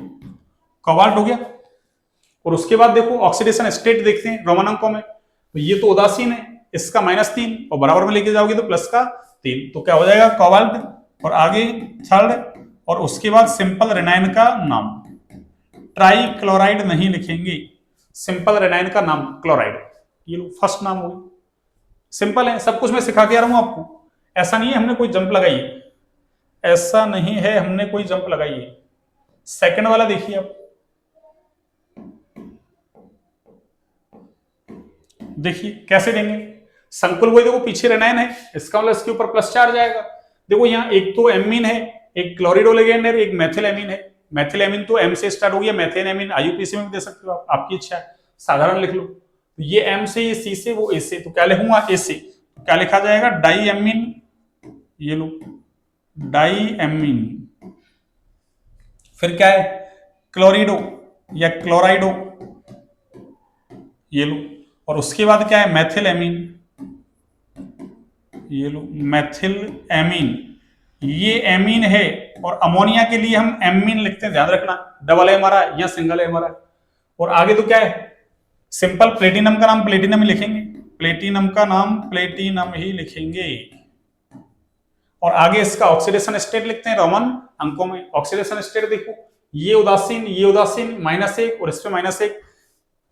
कोबाल्ट हो गया, और उसके बाद देखो ऑक्सीडेशन स्टेट देखते हैं रोमन अंकों में, तो ये तो उदासीन है, इसका -3 और बराबर में लेके जाओगे तो +3, तो क्या हो जाएगा कोबाल्ट, और आगे थर्ड, और उसके बाद सिंपल रेनाइन का नाम, ट्राई क्लोराइड नहीं लिखेंगे, सिंपल रेनाइन का नाम क्लोराइड, ये लो फर्स्ट नाम हो गया, सिंपल है, सब कुछ मैं सिखा के आ रहा हूं आपको, ऐसा नहीं है हमने कोई जंप लगाई है, ऐसा नहीं है हमने कोई जंप लगाई है। सेकंड वाला देखिए आप, देखिए कैसे देंगे, संकुल वही देखो पीछे रेनाइन है, इसका मतलब इसके ऊपर प्लस चार्ज आएगा, देखो यहाँ एक तो एमीन है एक क्लोरिडो लिगेंड है, एक मेथिलेमीन है। मेथिलेमीन तो एम से स्टार्ट हो गया, मेथिलेमीन आईयूपीएसी में भी दे सकते हो आप, आपकी इच्छा है, साधारण लिख लो। तो ये एम से, ये सी से, वो ए से, तो क्या लिखूंगा ए से, तो क्या लिखा जाएगा डाई एमीन, ये लो डाई एमीन। फिर क्या है क्लोरिडो या क्लोराइडो, ये लो। और उसके बाद क्या है मैथिल एमीन, ये लो मैथिल एमीन, ये एमीन है। और अमोनिया के लिए हम एमीन लिखते हैं, ध्यान रखना, डबल एम आ रहा है या सिंगल एम आ रहा है। और आगे तो क्या है सिंपल प्लेटिनम का नाम प्लेटिनम ही लिखेंगे, प्लेटिनम का नाम प्लेटिनम ही लिखेंगे। और आगे इसका ऑक्सीडेशन स्टेट लिखते हैं रोमन अंकों में। ऑक्सीडेशन स्टेट देखो, ये उदासीन -1 और इस पे -1,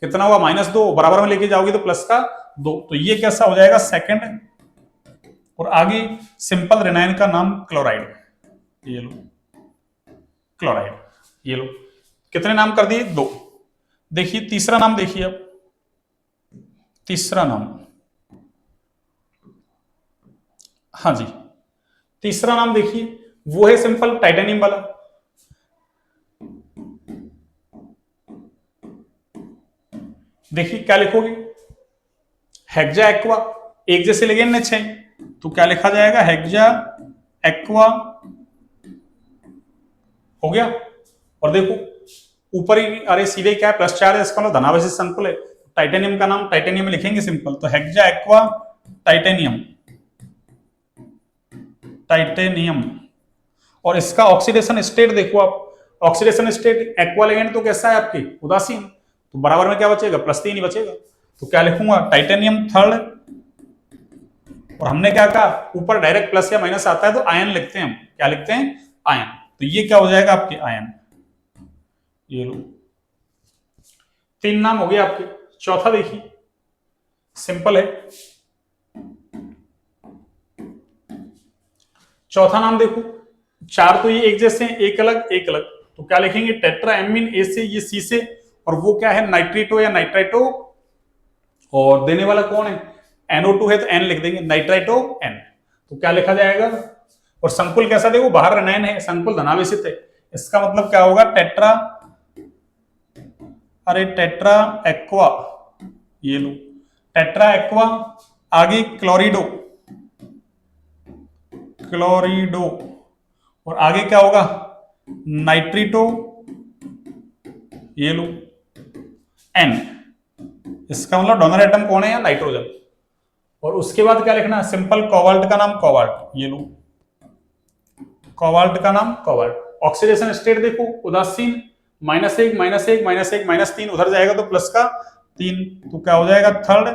कितना हुआ -2, बराबर में लेके जाओगे तो प्लस का 2, तो ये कैसा हो जाएगा सेकंड। और आगे सिंपल रेनाइन का नाम क्लोराइड, ये लो क्लोराइड, ये लो। कितने नाम कर दिए 2। देखिए तीसरा नाम, देखिए अब तीसरा नाम, हाँ जी तीसरा नाम देखिए, वो है सिंपल टाइटेनियम वाला। देखिए क्या लिखोगे हेक्सा एक्वा, एक जैसे लिगेंड है, तो क्या लिखा जाएगा हेक्सा एक्वा, हो गया। और देखो ऊपर ही, अरे सीधे क्या है +4 है, इसका मतलब धनावेशी संकुल है, टाइटेनियम का नाम टाइटेनियम लिखेंगे सिंपल, तो हेक्सा एक्वा टाइटेनियम, टाइटेनियम। और इसका ऑक्सीडेशन स्टेट देखो आप, ऑक्सीडेशन स्टेट एक्वा लिगेंड तो कैसा है आपके उदासीन, तो बराबर में क्या बचेगा +3 ही बचेगा, तो क्या लिखूंगा टाइटेनियम थर्ड। और हमने क्या कहा ऊपर डायरेक्ट प्लस या माइनस आता है तो आयन लिखते हैं हम, क्या लिखते हैं आयन, तो ये क्या हो जाएगा आपके आयन, ये लो 3 नाम हो गए आपके। चौथा देखिए सिंपल है, चौथा नाम देखो, 4 तो ये एक जैसे हैं, एक अलग एक अलग, तो क्या लिखेंगे टेट्रा एमीन ए से, ये सी से, और वो क्या है नाइट्रेटो या नाइट्राइटो, और देने वाला कौन है NO2 है तो N लिख देंगे नाइट्राइटो N, तो क्या लिखा जाएगा। और संकुल कैसा देखो बाहर रेनाइन है, संकुल धनावेशित है, इसका मतलब क्या होगा टेट्रा, अरे टेट्रा एक्वा, ये लो टेट्रा एक्वा। आगे क्लोरिडो, क्लोरिडो, और आगे क्या होगा नाइट्रिटो, ये लो N, इसका मतलब डोनर एटम कौन है या नाइट्रोजन। और उसके बाद क्या लिखना है सिंपल कोबाल्ट का नाम कोबाल्ट, ये लो कोबाल्ट का नाम कोबाल्ट। ऑक्सीडेशन स्टेट देखो उदासीन -1 -1 -3, उधर जाएगा तो प्लस का 3, तो क्या हो जाएगा थर्ड।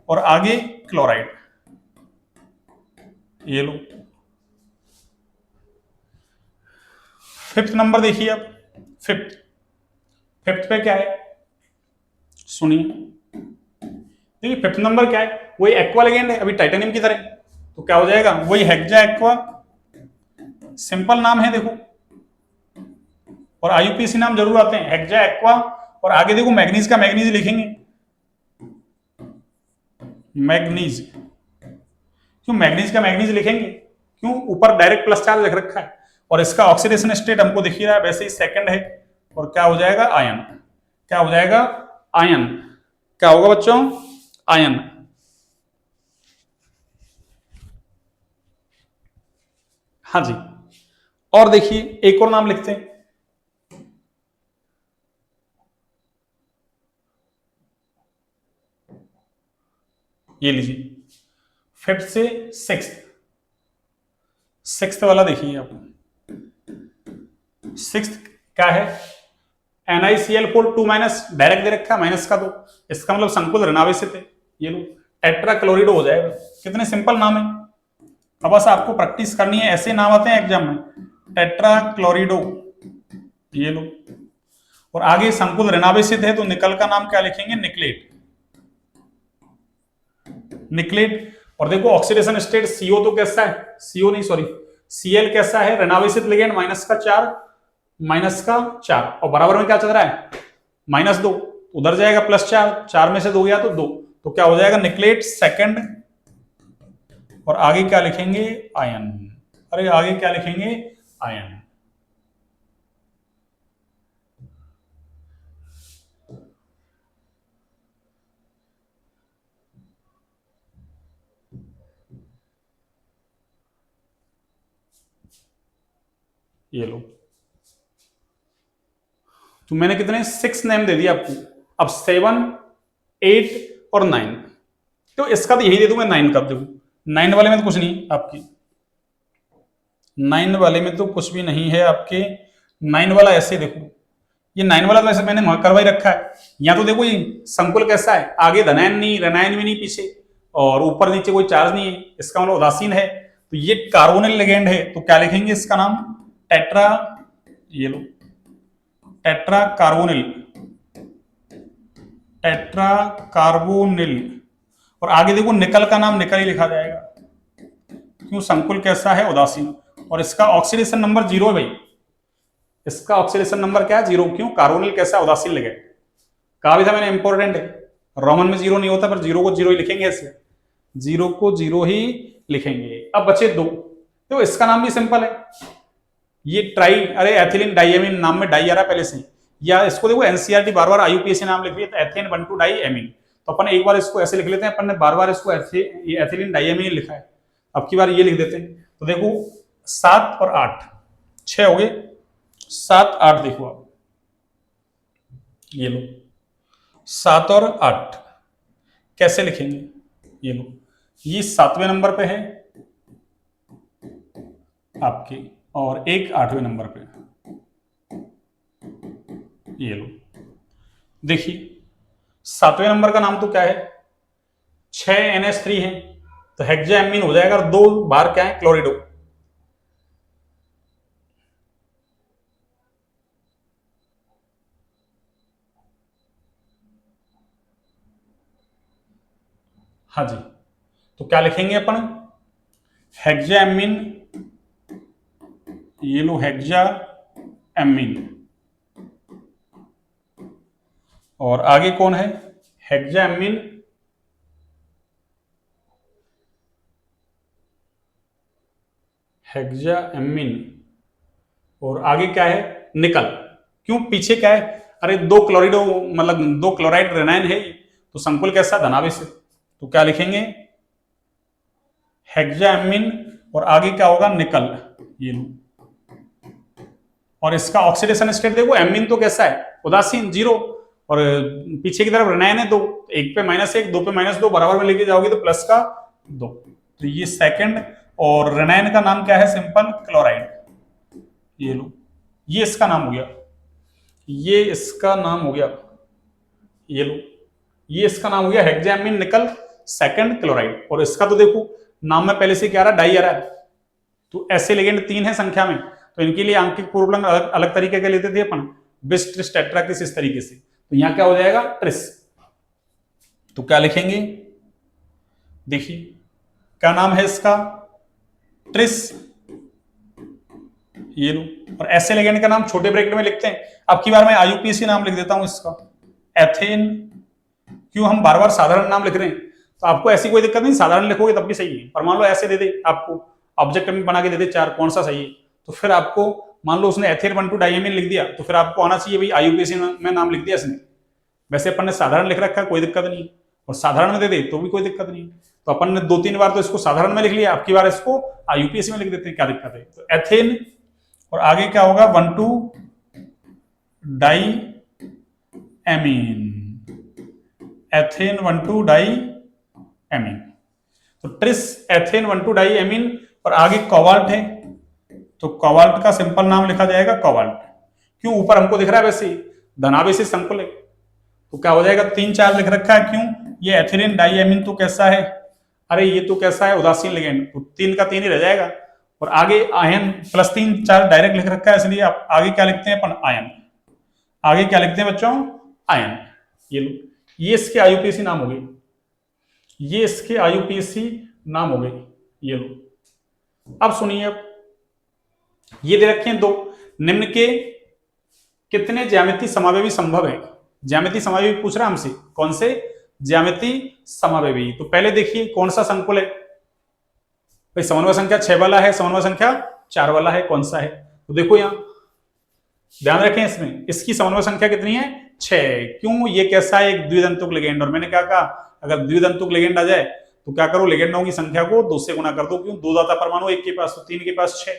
और आगे क्लोराइड, ये लो। फिफ्थ नंबर देखिए अब, फिफ्थ पे क्या है सुनिए, देखिए फिफ्थ नंबर क्या है, वही एक्वा लिगेंड है अभी टाइटेनियम की तरह, तो क्या हो जाएगा वही हेक्सा एक्वा, सिंपल नाम है देखो, और आईयूपीएसी नाम जरूर आते हैं हेक्सा एक्वा। और आगे देखो मैग्नीज का मैग्नीज लिखेंगे, मैग्नीज, क्यों मैग्नीज का मैग्नीज लिखेंगे, क्यों ऊपर डायरेक्ट प्लस चार्ज लिख रखा है। और इसका ऑक्सीडेशन स्टेट हमको दिख ही रहा है वैसे ही सेकंड है, और क्या हो जाएगा आयन, क्या हो जाएगा आयन, क्या होगा बच्चों आयन। हाँ जी, और देखिए एक और नाम लिखते हैं, ये लीजिए फिफ्थ से सिक्स्थ वाला देखिए आप, सिक्स्थ क्या है NiCl4 2 माइनस, डायरेक्ट दे रखा है माइनस का 2, इसका मतलब संकुल ऋणावेशित है, ये लो टेट्रा क्लोरिडो हो जाएगा। कितने सिंपल नाम है, अब बस आपको प्रैक्टिस करनी है, ऐसे नाम आते हैं एग्जाम में, टेट्रा क्लोरिडो, ये लो। और आगे संकुल ऋणावेशित है तो निकल का नाम क्या लिखेंगे निकलेट, निकलेट। और देखो ऑक्सीडेशन स्टेट CO तो कैसा है, CO नहीं सॉरी Cl कैसा है ऋणावेशित लिगेंड -4 और बराबर में क्या चल रहा है -2, उधर जाएगा +4, 4 में से 2 गया तो 2, तो क्या हो जाएगा निकलेट सेकंड। और आगे क्या लिखेंगे आयन, अरे आगे क्या लिखेंगे आयन, ये लो, तो मैंने कितने 6 नेम दे दिया आपको। अब 7, 8 और 9, तो इसका तो यही दे दूं मैं 9 का। देखो 9 वाले में तो कुछ नहीं आपकी, 9 वाले में तो कुछ भी नहीं है आपके। 9 वाला ऐसे देखो, ये 9 वाला तो ऐसे मैंने वहां करवाई रखा है। यहाँ तो देखो ये संकुल कैसा है, आगे धनायन नहीं, ऋणायन भी नहीं पीछे, और ऊपर नीचे कोई चार्ज नहीं है, इसका मतलब उदासीन है। तो ये कार्बोनिल लिगेंड है, तो क्या लिखेंगे इसका नाम, टेट्रा, ये लो टेट्रा कार्बोनिल, टेट्रा कार्बोनिल। और आगे देखो निकल का नाम निकल ही लिखा जाएगा, क्यों, संकुल कैसा है, उदासीन। और इसका ऑक्सीडेशन नंबर 0 है भाई, इसका ऑक्सीडेशन नंबर क्या है, 0। क्यों, कार्बोनिल कैसा, उदासीन लिगेंड। कहा भी था मैंने इंपॉर्टेंट है, रोमन में 0 नहीं होता, पर 0 को 0 ही लिखेंगे, ऐसे 0 को 0 ही लिखेंगे। अब बचे 2, तो इसका नाम भी सिंपल है, ये ट्राई, अरे एथिलीन डाइएमीन, नाम में डाई आ रहा है पहले से, या इसको देखो एनसीईआरटी बार बार आईयूपीएसी नाम लिख रही है, तो एथेन 1,2 डाई एमीन। तो अपन एक बार इसको ऐसे लिख लेते हैं, अपन ने बार बार इसको एथिलीन डाइएमीन लिखा है, अब की बार ये लिख देते हैं। तो देखो 7 और 8, 6 हो गए, 7 8 देखो आप, ये लो 7 और 8 कैसे लिखेंगे, ये लो, ये 7वें नंबर पे है आपके, और एक 8वें नंबर पे, ये लो। देखिए 7वें नंबर का नाम तो क्या है, 6NH3 है, तो हेक्साएमीन हो जाएगा, और 2 बार क्या है, क्लोरिडो। हाँ जी, तो क्या लिखेंगे अपन, हेक्साएमीन, ये लो हेक्साएमीन, और आगे कौन है, हेक्साएमीन, हेक्साएमीन, और आगे क्या है, निकल। क्यों, पीछे क्या है, अरे 2 क्लोरिडो, मतलब 2 क्लोराइड रेनाइन है, तो संकुल कैसा, धनावेश है, तो क्या लिखेंगे, हेक्साएमीन, और आगे क्या होगा, निकल, ये लो। और इसका ऑक्सीडेशन स्टेट देखो, एमीन तो कैसा है, उदासीन 0, और पीछे की तरफ ऋणायन है 2, एक पे -1, 2 पे -2, बराबर में लेके जाओगे तो प्लस का 2, तो ये सेकंड। और ऋणायन का नाम क्या है, सिंपल क्लोराइड, ये लो, ये इसका नाम हो गया, ये इसका नाम हो गया, ये लो, ये इसका नाम हो गया हेक्साएमीन निकल सेकंड क्लोराइड। और इसका तो देखो नाम में पहले से क्या आ रहा है, डाई आ रहा है, तो ऐसे लिगेंड 3 है संख्या में, तो इनके लिए आंकिक पूर्वलंग अलग, अलग तरीके के लेते थे अपन, बिस ट्रिस टेट्रा किस, इस तरीके से। तो यहां क्या हो जाएगा, ट्रिस। तो क्या लिखेंगे, देखिए क्या नाम है इसका, ट्रिस, ये लो। और ऐसे लिगेंड का नाम छोटे ब्रैकेट में लिखते हैं। अब की बार मैं आईयूपीएसी नाम लिख देता हूं इसका, एथेन। क्यों, हम बार बार साधारण नाम लिख रहे हैं, तो आपको ऐसी कोई दिक्कत नहीं, साधारण लिखोगे तब भी सही है। पर मान लो ऐसे दे दे आपको, ऑब्जेक्ट में बना के दे दे 4, कौन सा सही है, तो फिर आपको मान लो उसने एथेन 1,2 डाइएमीन लिख दिया, तो फिर आपको आना चाहिए भाई आईयूपीएसी में नाम लिख दिया इसने। वैसे अपन ने साधारण लिख रखा है, कोई दिक्कत नहीं, और साधारण में दे दे तो भी कोई दिक्कत नहीं। तो अपन ने 2-3 बार तो इसको साधारण में लिख लिया, अब की बार इसको आईयूपीएसी में लिख देते हैं, क्या दिक्कत है। तो एथेन, और आगे क्या होगा, 1,2 diamine, ethane 1,2 diamine. तो ट्रिस एथेन 1,2 डाई एमीन, और आगे कोबाल्ट है, तो कोबाल्ट का सिंपल नाम लिखा जाएगा कोबाल्ट। क्यों, ऊपर हमको दिख रहा है वैसे धनावेशी संकुल है, तो क्या हो जाएगा, 3-4 लिख रखा है। क्यों, ये एथिलीन डाइएमीन तो कैसा है, अरे ये तो कैसा है, उदासीन लिगेंड, तो 3 का 3 ही रह जाएगा। और आगे आयन +3-4 डायरेक्ट लिख रखा है, इसलिए आप आगे क्या लिखते हैं अपन, आयन। आगे क्या लिखते हैं बच्चों, आयन। ये लो, ये इसके आईयूपीएसी नाम हो गए, ये इसके आईयूपीएसी नाम हो गए, ये लो। अब सुनिए, अब ये दे रखे हैं 2, निम्न के कितने ज्यामिति समावेवी संभव है। ज्यामिति समावेवी पूछ रहा है हमसे, कौन से, ज्यामिति समावेवी। तो पहले देखिए कौन सा संकुल है भाई, समन्वय संख्या 6 वाला है, समन्वय संख्या 4 वाला है, कौन सा है। तो देखो यहां ध्यान रखें, इसमें इसकी समन्वय संख्या कितनी है, 6। क्यों, ये कैसा है, एक द्विदंतुक लिगेंड। और मैंने क्या कहा, अगर द्विदंतुक लिगेंड आ जाए तो क्या करो, लिगेंडों की संख्या को 2 से गुणा कर दो। क्यों, 2 दाता परमाणु एक के पास, तो 3 के पास 6,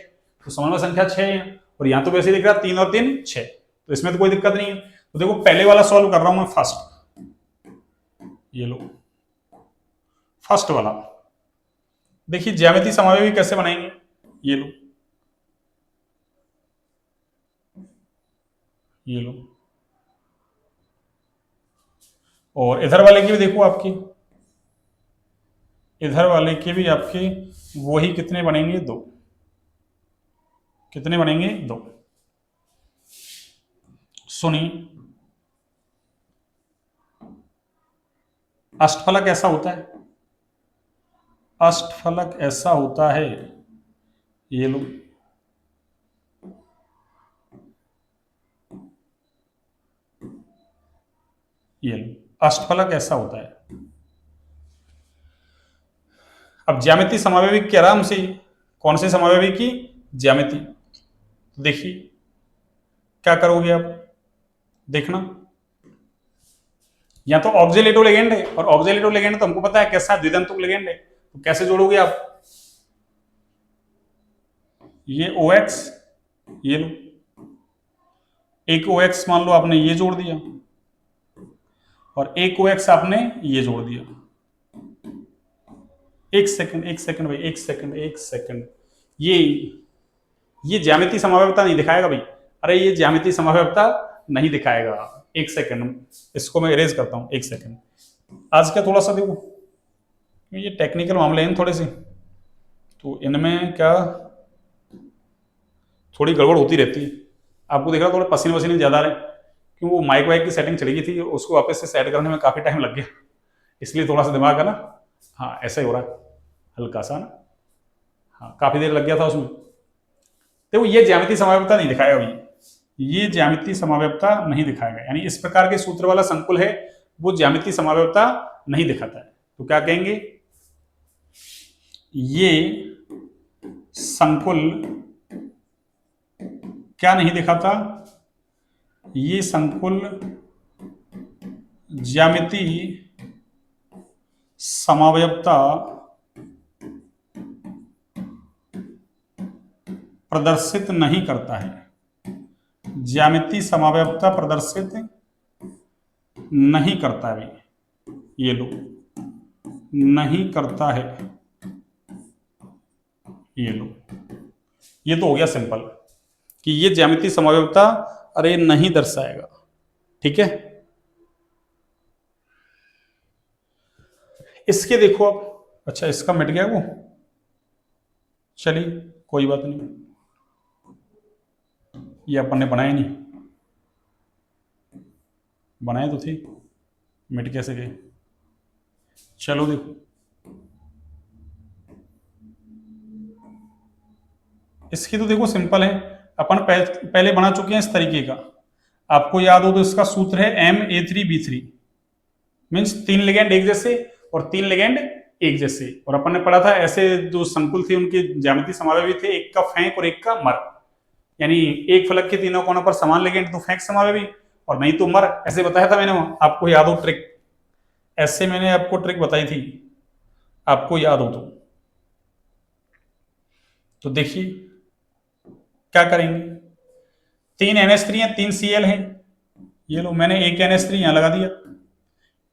तो समन्वय संख्या 6 है। और यहाँ तो वैसे दिख रहा है 3 और 3 6, तो इसमें तो कोई दिक्कत नहीं है। तो देखो पहले वाला सॉल्व कर रहा हूं मैं फर्स्ट, ये लो फर्स्ट वाला। देखिए ज्यामिति समावेवी कैसे बनाएंगे, ये लो, ये लो, और इधर वाले की भी देखो आपकी, इधर वाले के भी आपके वही कितने बनेंगे, 2। कितने बनेंगे, 2। सुनिए, अष्टफलक ऐसा होता है, अष्टफलक ऐसा होता है, ये लो, ये लो, अष्टफलक ऐसा होता है। अब ज्यामिति समावेवी के आराम से, कौन से समावेवी की, ज्यामिति। तो देखिए क्या करोगे आप, देखना, या तो ऑक्सिलेटो लिगेंड है, और ऑक्सिलेटो लिगेंड तो हमको पता है कैसा द्विधांतुक लिगेंड है, तो कैसे जोड़ोगे आप, ये OX, ये लो, एक OX मान लो आपने ये जोड़ दिया, और एक OX आपने ये जोड़ दिया। एक सेकंड भाई, एक सेकंड, ये ज्यामिति समावेवता नहीं दिखाएगा भाई, अरे ये ज्यामिति समावेवता नहीं दिखाएगा। एक सेकंड, इसको मैं इरेज करता हूं, एक सेकंड। आज क्या थोड़ा सा देखो, ये टेक्निकल मामले हैं थोड़े से, तो इनमें क्या थोड़ी गड़बड़ होती रहती है। आपको देख रहा थोड़े पसीने वसीने ज्यादा रहे, क्यों वो माइक वाइक की सेटिंग चली गई थी, उसको वापस से सेट करने में काफी टाइम लग गया, इसलिए थोड़ा सा दिमाग है ना, हाँ ऐसा ही हो रहा है हल्का सा ना, हाँ काफी देर लग गया था उसमें। देखो ये ज्यामिति समावेवता नहीं दिखाएगा भाई, ये ज्यामिति समावेवता नहीं दिखाएगा, यानी इस प्रकार के सूत्र वाला संकुल है वो ज्यामिति समावेवता नहीं दिखाता है। तो क्या कहेंगे, ये संकुल क्या नहीं दिखाता, ये संकुल ज्यामिति समावेवता प्रदर्शित नहीं करता है, ज्यामिति समावेवता प्रदर्शित नहीं करता है, ये लो, नहीं करता है, ये लो। ये तो हो गया सिंपल कि ये ज्यामिति समावेवता अरे नहीं दर्शाएगा, ठीक है। इसके देखो आप, अच्छा इसका मिट गया वो, चलिए कोई बात नहीं, ये अपन ने बनाया नहीं, बनाए तो थे, मिट कैसे गए, चलो देखो इसकी तो देखो सिंपल है, अपन पहले बना चुके हैं इस तरीके का, आपको याद हो तो इसका सूत्र है MA3B3, मीन्स 3 लिगेंड एक जैसे और 3 लिगेंड एक जैसे, और अपन ने पढ़ा था ऐसे जो संकुल थे उनके ज्यामिति समावेवी थे, एक का फेंक और एक का मर, यानी एक फलक के तीनों कोनों पर समान लिगेंड तो फेंक समावेवी, और नहीं तो मर, ऐसे बताया था मैंने, आपको याद हो ट्रिक, ऐसे मैंने आपको ट्रिक बताई थी, आपको याद हो तो देखिए क्या करेंगे, 3 NH3 है, 3 Cl है, ये लो मैंने एक NH3 यहां लगा दिया,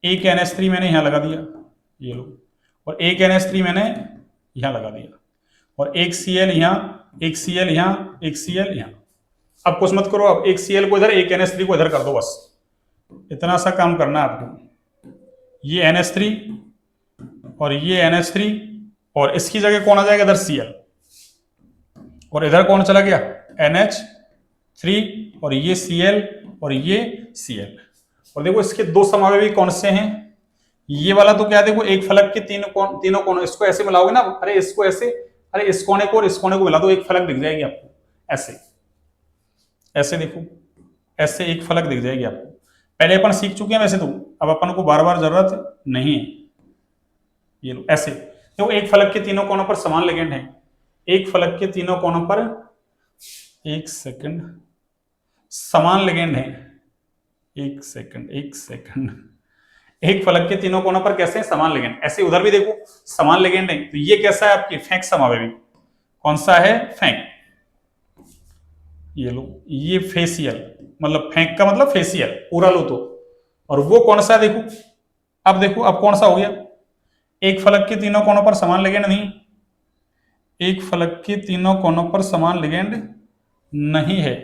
एक NH3 मैंने यहां लगा दिया, ये लो, और एक NH3 मैंने यहां लगा दिया, और एक Cl यहां, एक Cl यहां, एक Cl यहां। अब कुछ मत करो, अब एक Cl को इधर, एक NH3 को इधर कर दो, बस इतना सा काम करना है आपको, ये NH3 और ये NH3, और इसकी जगह कौन आ जाएगा इधर, Cl, और इधर कौन चला गया, NH3, और ये Cl और ये Cl। और देखो इसके दो समावेवी कौन से हैं, ये वाला तो क्या, देखो एक फलक के तीनों कोण, इसको ऐसे मिलाओगे ना, अरे इसको ऐसे, अरे इस कोने को और इस कोने को मिला दो, एक फलक दिख जाएगी आपको, ऐसे ऐसे देखो, ऐसे एक फलक दिख जाएगी आपको, पहले अपन सीख चुके हैं वैसे तो, अब अपन को बार बार जरूरत नहीं है। ये लो ऐसे देखो, एक फलक के तीनों कोनों पर समान लिगेंड है, एक फलक के तीनों कोनों पर, एक सेकंड, समान लिगेंड है, एक सेकंड, एक फलक के तीनों कोनों पर कैसे समान लिगेंड, ऐसे उधर भी देखो समान लिगेंड है, तो ये कैसा है आपकी फेंक समावेवी, कौन सा है, फेंक। ये लो, ये फेसियल, मतलब फेंक का मतलब फेसियल पूरा लो तो। और वो कौन सा है देखो, अब देखो अब कौन सा हो गया, एक फलक के तीनों कोनों पर समान लिगेंड नहीं, एक फलक के तीनों कोनों पर समान लिगेंड नहीं है।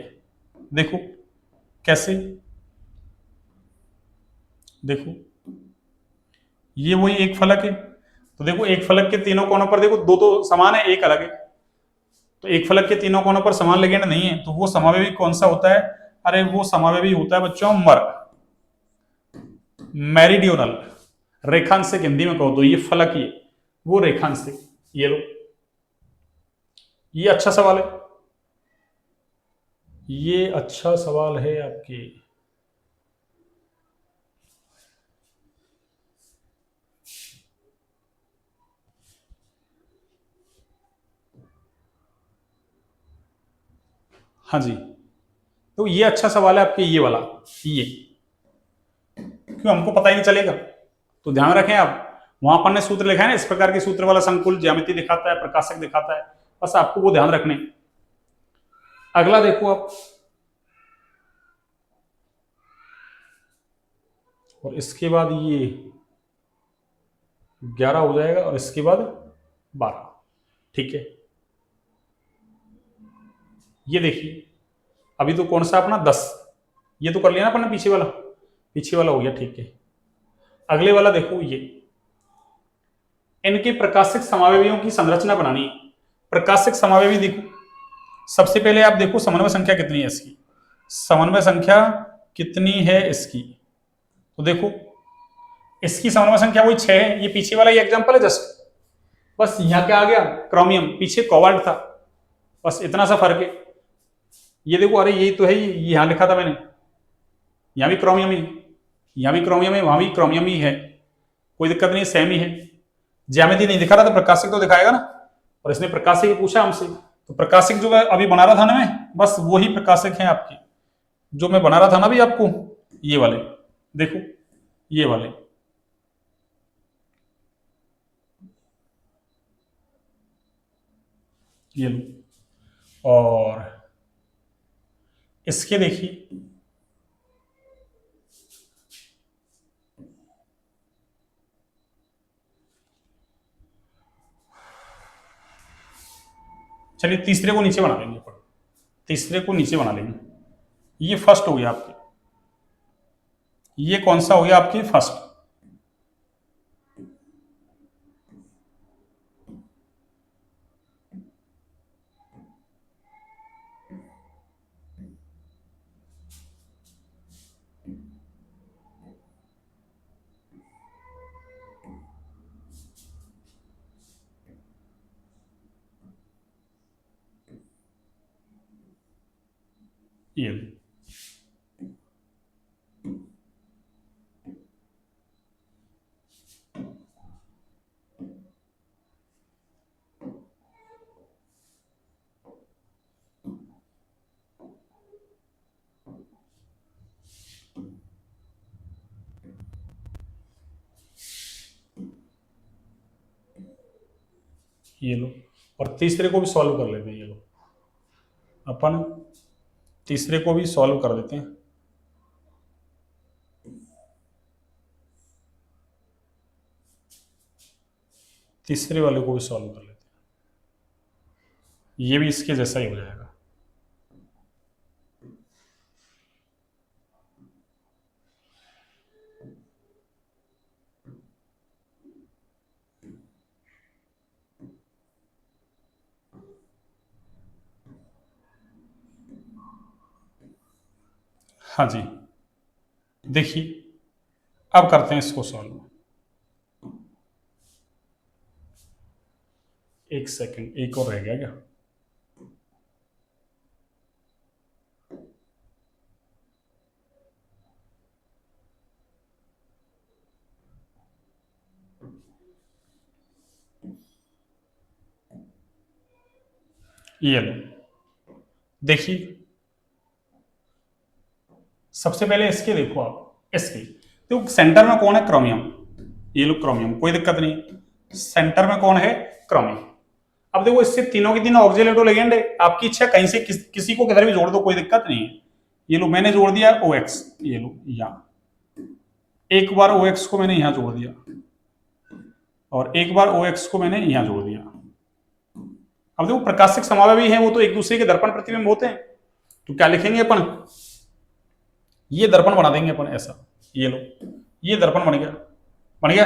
देखो कैसे, देखो ये वही एक फलक है, तो देखो एक फलक के तीनों कोनों पर देखो दो तो समान है, एक अलग है। तो एक फलक के तीनों कोनों पर समान लिगेंड नहीं है, तो वो समावेवी कौन सा होता है? अरे वो समावेवी होता है बच्चों मर, मेरिडियोनल, रेखांशिक हिंदी में कहो तो ये फलक ही है, वो रेखांशिक। ये लो, ये अच्छा सवाल है, ये अच्छा सवाल है आपके। हाँ जी, तो ये अच्छा सवाल है आपके, ये वाला, ये क्यों हमको पता ही नहीं चलेगा? तो ध्यान रखें आप, वहां पर ने सूत्र लिखा है ना, इस प्रकार के सूत्र वाला संकुल ज्यामिति दिखाता है, प्रकाशक दिखाता है, बस आपको वो ध्यान रखने। अगला देखो आप, और इसके बाद ये 11 हो जाएगा और इसके बाद 12, ठीक है। ये देखिए, अभी तो कौन सा अपना 10, ये तो कर लिया ना अपने पीछे वाला, पीछे वाला हो गया, ठीक है। अगले वाला देखो, ये इनके प्रकाशिक समावेवियों की संरचना बनानी है। प्रकाशिक समावेवी देखो, सबसे पहले आप देखो समन्वय संख्या कितनी है इसकी, समन्वय संख्या कितनी है इसकी, तो देखो इसकी समन्वय संख्या वही 6 है, ये पीछे वाला ये एग्जांपल है जस्ट, बस यहाँ क्या आ गया क्रोमियम, पीछे कोबाल्ट था, बस इतना सा फर्क है। ये देखो, अरे यही तो है, ये यहाँ लिखा था मैंने, यहाँ भी क्रोमियम ही, यहाँ भी क्रोमियम है, वहां भी क्रोमियम ही है, कोई दिक्कत नहीं, सेम ही है। ज्यामिति नहीं दिखा रहा था, प्रकाशिक तो दिखाएगा ना, और इसने प्रकाशिक पूछा हमसे, तो प्रकाशिक जो मैं अभी बना रहा था ना मैं, बस वही प्रकाशिक है आपके, जो मैं बना रहा था ना अभी आपको, ये वाले देखो, ये वाले, ये लो, और इसके देखिए, चलिए तीसरे को नीचे बना लेंगे, तीसरे को नीचे बना लेंगे, ये फर्स्ट हो गया आपके, ये कौन सा हो गया आपके फर्स्ट, ये ये लो, और तीसरे को भी सॉल्व कर लेते हैं, ये लो, अपन तीसरे को भी सॉल्व कर देते हैं, तीसरे वाले को भी सॉल्व कर लेते हैं, ये भी इसके जैसा ही हो जाएगा। हाँ जी, देखिए अब करते हैं इसको सॉल्व, एक सेकंड, एक और रह गया क्या, ये लो, देखिए सबसे पहले इसके देखो आप, इसके तो सेंटर में कौन है, क्रोमियम, ये लो क्रोमियम, कोई दिक्कत नहीं, सेंटर में कौन है, क्रोमियम। अब देखो इससे तीनों की तीनों ऑक्सिलेटो लिगेंड है, आपकी इच्छा कहीं से किसी को किधर भी जोड़ दो, कोई दिक्कत नहीं है। ये लो मैंने जोड़ दिया OX, ये लो यहाँ एक बार OX को मैंने यहां जोड़ दिया और एक बार OX को मैंने यहां जोड़ दिया। अब देखो प्रकाशिक समावयवी है वो तो एक दूसरे के दर्पण प्रतिबिंब होते हैं, तो क्या लिखेंगे अपन, ये दर्पण बना देंगे अपन ऐसा, ये लो ये दर्पण बन गया, बन गया।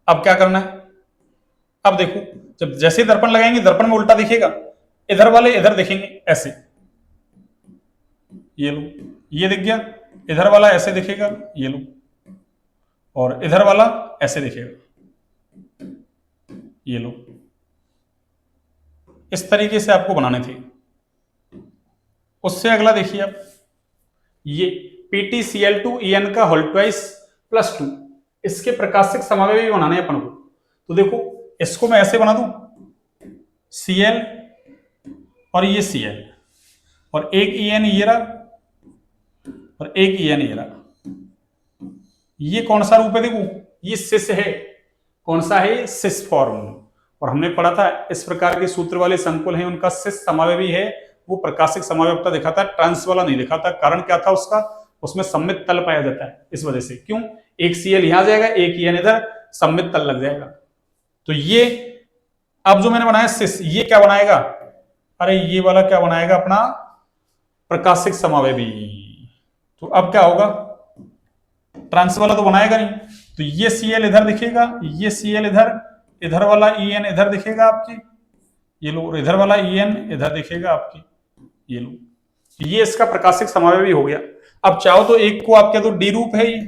अब क्या करना है, अब देखो जब जैसे दर्पण लगाएंगे दर्पण में उल्टा दिखेगा, इधर वाले इधर दिखेंगे ऐसे, ये लो ये दिख गया, इधर वाला ऐसे दिखेगा, ये लो, और इधर वाला ऐसे दिखेगा, ये लो। इस तरीके से आपको बनाने थे। उससे अगला देखिए आप, ये PtCl2En का होल ट्वाइस प्लस 2, इसके प्रकाशिक समावयवी बनाने अपन को। तो देखो इसको मैं ऐसे बना दूं, Cl और ये Cl और एक En ये रहा और एक En ये रहा। ये कौन सा रूप है, देखो ये सिस है, कौन सा है, सिस फॉर्म। और हमने पढ़ा था इस प्रकार के सूत्र वाले संकुल हैं उनका सिस समावयवी है वो प्रकाशिक समावयवता दिखाता है, ट्रांस वाला नहीं दिखाता। कारण क्या था उसका, उसमें सममित तल पाया जाता है, इस वजह से। क्यों, एक Cl यहां जाएगा एक En इधर, सममित तल लग जाएगा। तो ये अब जो मैंने बनाया सिस, ये क्या बनाएगा, अरे ये वाला क्या बनाएगा अपना प्रकाशिक समावयवी। तो अब क्या होगा, ट्रांस वाला तो बनाएगा नहीं, तो ये Cl इधर दिखेगा, ये Cl इधर, इधर वाला En इधर दिखेगा आपकी, ये लो, और इधर वाला En इधर दिखेगा आपकी, ये लो। ये इसका प्रकाशिक समावयवी हो गया। अब चाहो तो एक को आप कह दो डी रूप है ये,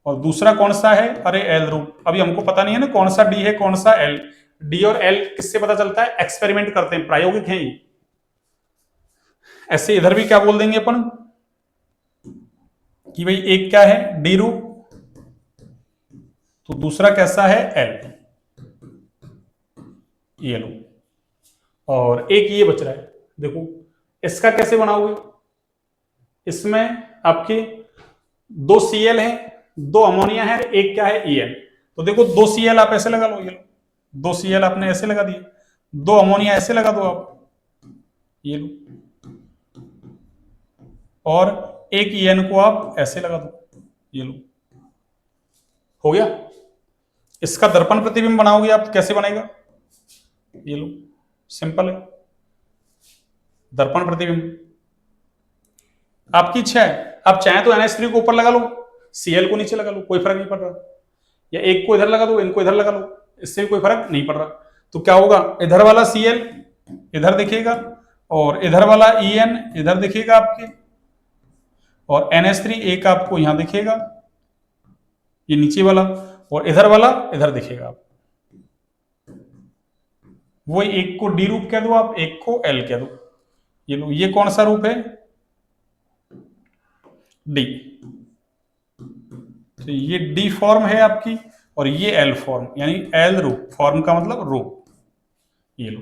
और दूसरा कौन सा है, अरे एल रूप। अभी हमको पता नहीं है ना कौन सा डी है कौन सा एल। डी और एल किससे पता चलता है, एक्सपेरिमेंट करते हैं, प्रायोगिक है ये। ऐसे इधर भी क्या बोल देंगे अपन कि भाई एक क्या है डी रूप, तो दूसरा कैसा है एल, ये लो। और एक ये बच रहा है, देखो इसका कैसे बनाओगे, इसमें आपके दो Cl है, दो अमोनिया है, एक क्या है En। तो देखो दो Cl आप ऐसे लगा लो, ये लो दो Cl आपने ऐसे लगा दिए, दो अमोनिया ऐसे लगा दो आप, ये लो, और एक En को आप ऐसे लगा दो, ये लो, हो गया। इसका दर्पण प्रतिबिंब बनाओगे आप, कैसे बनेगा, ये लो सिंपल है, दर्पण प्रतिबिंब आपकी इच्छा है। आप चाहे तो NH3 को ऊपर लगा लो, Cl को नीचे लगा लो, कोई फर्क नहीं पड़ रहा, या एक को इधर लगा दो इनको इधर लगा लो, इससे भी कोई फर्क नहीं पड़ रहा। तो क्या होगा, इधर वाला Cl इधर दिखेगा और इधर वाला En इधर दिखेगा आपके, और NH3 एक आपको यहां दिखेगा, ये नीचे वाला, और इधर वाला इधर दिखेगा आप। वो एक को डी रूप कह दो आप, एक को एल कह दो, ये लो ये कौन सा रूप है, डी। तो ये डी फॉर्म है आपकी, और ये एल फॉर्म, यानी एल रूप, फॉर्म का मतलब रूप, ये लो।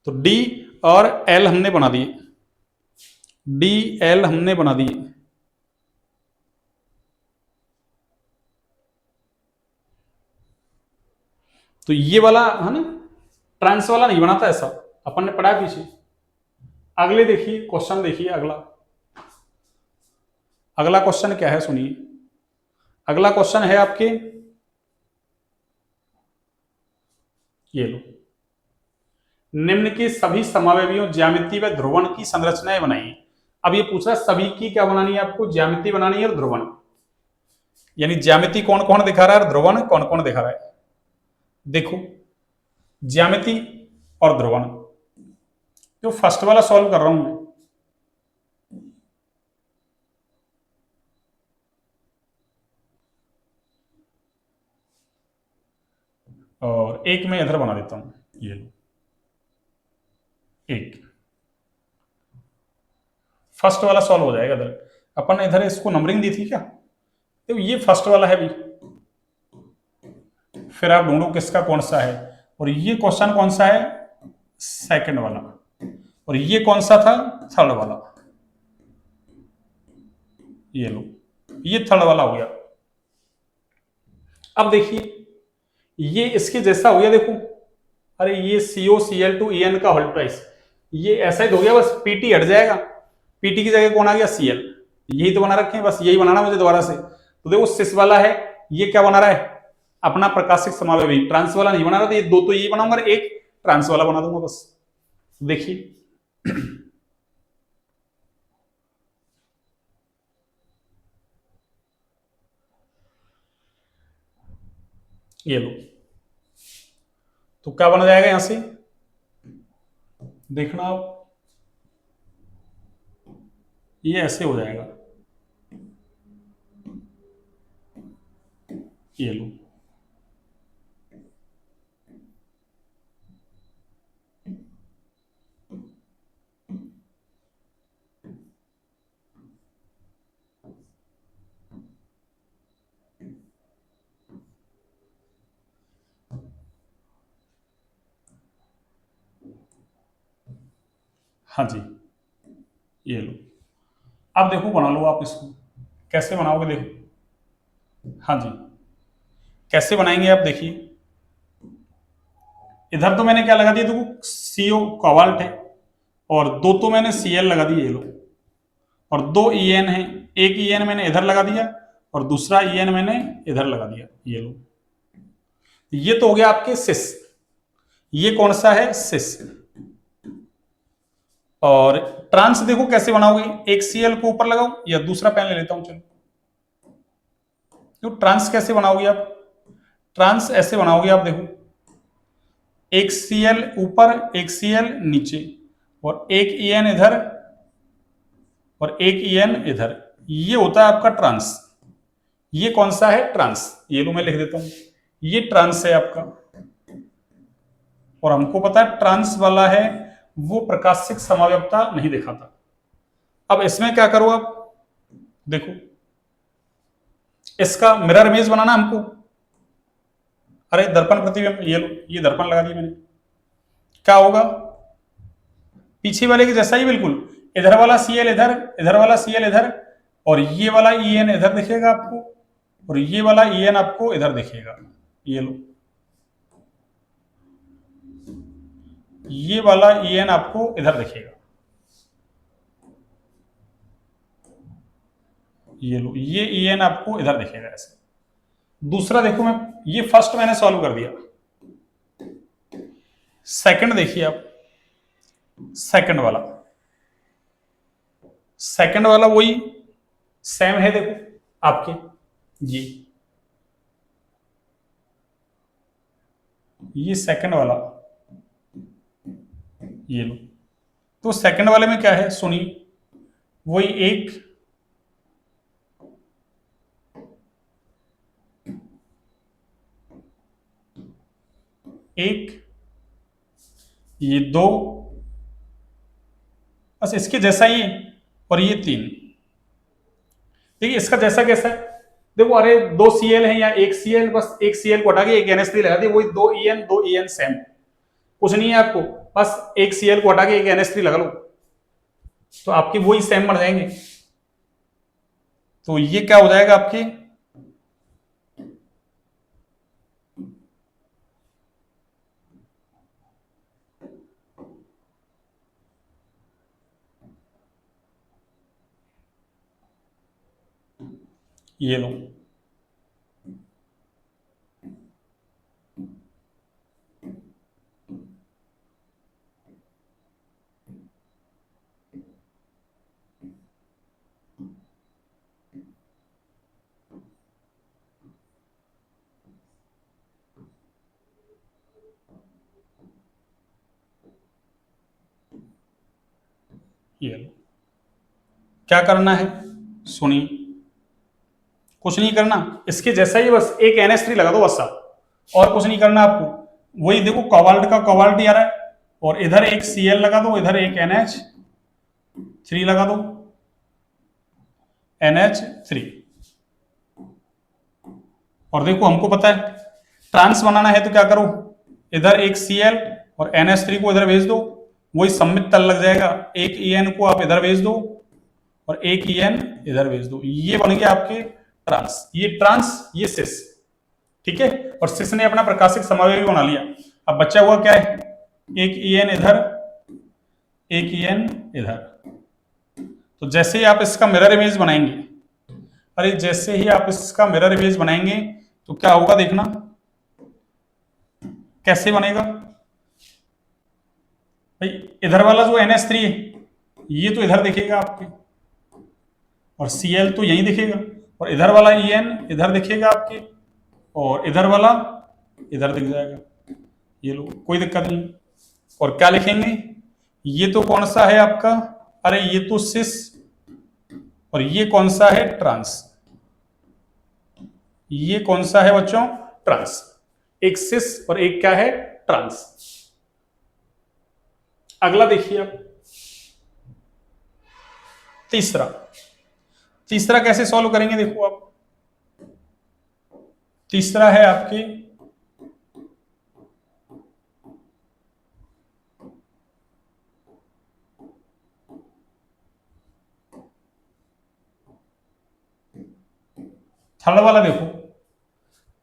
तो डी और एल हमने बना दिए, डी एल हमने बना दिए। तो ये वाला है ना, ट्रांस वाला नहीं बनाता ऐसा, अपन ने पढ़ा पीछे। अगले देखिए क्वेश्चन, देखिए अगला, अगला क्वेश्चन क्या है सुनिए। अगला क्वेश्चन है आपके, ये लो, निम्न के सभी समावयवियों ज्यामिति व ध्रुवण की संरचनाएं बनाइए। अब ये पूछ रहा है सभी की क्या बनानी है आपको, ज्यामिति बनानी है और ध्रुवण, यानी ज्यामिति कौन कौन दिखा रहा है और ध्रुवण कौन कौन दिखा रहा है। देखो ज्यामिति और ध्रुवण, जो फर्स्ट वाला सॉल्व कर रहा हूं मैं, और एक मैं इधर बना देता हूं, ये लो, एक फर्स्ट वाला सॉल्व हो जाएगा। इधर अपन ने इधर इसको नंबरिंग दी थी क्या, तो ये फर्स्ट वाला है भी, फिर आप ढूंढो किसका कौन सा है, और ये क्वेश्चन कौन सा है, सेकंड वाला, और ये कौन सा था, थर्ड वाला, ये लो ये थर्ड वाला हो गया। अब देखिए ये इसके जैसा हो गया देखो, अरे ये COCl2En का होल ट्वाइस, ये ऐसा ही तो हो गया, बस Pt हट जाएगा, Pt की जगह कौन आ गया Cl, यही तो बना रखे हैं, बस यही बनाना मुझे दोबारा से। तो देखो सिस वाला है, ये क्या बना रहा है अपना प्रकाशिक समावयवी, ट्रांस वाला नहीं बना रहा, तो ये दो तो यही बनाऊंगा, एक ट्रांस वाला बना दूंगा बस। देखिए ये लो, तो क्या बन जाएगा यहां से, देखना आप, ये ऐसे हो जाएगा, ये लो, हाँ जी, ये लो। अब देखो बना लो आप इसको, कैसे बनाओगे देखो, हाँ जी, कैसे बनाएंगे आप देखिए, इधर तो मैंने क्या लगा दिया देखो, CO कोबाल्ट है, और दो तो मैंने Cl लगा दिए, ये लो, और दो En है, एक En मैंने इधर लगा दिया और दूसरा En मैंने इधर लगा दिया, ये लो। ये तो हो गया आपके सिस, ये कौन सा है सिस। और ट्रांस देखो कैसे बनाओगे, एक Cl को ऊपर लगाओ या दूसरा पेन ले लेता हूं, चलो, तो ट्रांस कैसे बनाओगे आप, ट्रांस ऐसे बनाओगे आप देखो, एक Cl ऊपर एक Cl नीचे और एक En इधर और एक En इधर, ये होता है आपका ट्रांस। ये कौन सा है ट्रांस, ये लो मैं लिख देता हूं, ये ट्रांस है आपका, और हमको पता है ट्रांस वाला है वो प्रकाशिक समावयवता नहीं दिखाता। अब इसमें क्या करो आप देखो, इसका मिरर इमेज बनाना हमको, अरे दर्पण प्रतिबिंब, ये लो, ये दर्पण लगा दिया मैंने, क्या होगा पीछे वाले के जैसा ही बिल्कुल, इधर वाला Cl इधर, इधर वाला Cl इधर, और ये वाला En इधर दिखेगा आपको, और ये वाला En आपको इधर दिखेगा, ये लो, ये वाला En आपको इधर दिखेगा, ये लो, ये En आपको इधर दिखेगा ऐसे। दूसरा देखो, मैं ये फर्स्ट मैंने सॉल्व कर दिया, सेकंड देखिए आप, सेकंड वाला, सेकंड वाला वही सेम है देखो आपके, ये सेकंड वाला, ये लो, तो सेकंड वाले में क्या है सुनिए, वही एक एक, ये दो, बस इसके जैसा ही है, और ये तीन, देखिए इसका जैसा कैसा है देखो, अरे दो Cl है या एक Cl, बस एक Cl को हटा के एक NH3 लगा दिया, वही दो En सेम, कुछ नहीं है आपको, बस एक Cl को हटा के एक NH3 लगा लो, तो आपके वही सेम बन जाएंगे। तो ये क्या हो जाएगा आपके, ये लो, ये लो, क्या करना है सुनिए, कुछ नहीं करना, इसके जैसा ही बस एक NH3 लगा दो बस आप, और कुछ नहीं करना आपको, वही देखो कोबाल्ट का कोबाल्ट ही आ रहा है, और इधर एक Cl लगा दो, इधर एक NH3 लगा दो, NH3, और देखो हमको पता है ट्रांस बनाना है तो क्या करो, इधर एक Cl और NH3 को इधर भेज दो, वही सममित तल लग जाएगा, एक En को आप इधर भेज दो और एक En इधर भेज दो, ये बन गया आपके ट्रांस, ये ट्रांस ये सिस। ठीक है। और सिस ने अपना प्रकाशिक समावयवी बना लिया। अब बच्चा हुआ क्या है, एक EN इधर, एक EN इधर। तो जैसे ही आप इसका मिरर इमेज बनाएंगे, अरे जैसे ही आप इसका मिरर इमेज बनाएंगे तो क्या होगा देखना, कैसे बनेगा भाई, इधर वाला जो NH3 है ये तो इधर दिखेगा आपके, और Cl तो यहीं दिखेगा, और इधर वाला EN इधर दिखेगा आपके, और इधर वाला इधर दिख जाएगा। ये लो, कोई दिक्कत नहीं। और क्या लिखेंगे, ये तो कौन सा है आपका, अरे ये तो सिस, और ये कौन सा है, ट्रांस। ये कौन सा है बच्चों, ट्रांस। एक सिस और एक क्या है, ट्रांस। अगला देखिए आप, तीसरा। तीसरा कैसे सॉल्व करेंगे, देखो आप, तीसरा है आपके थर्ड वाला। देखो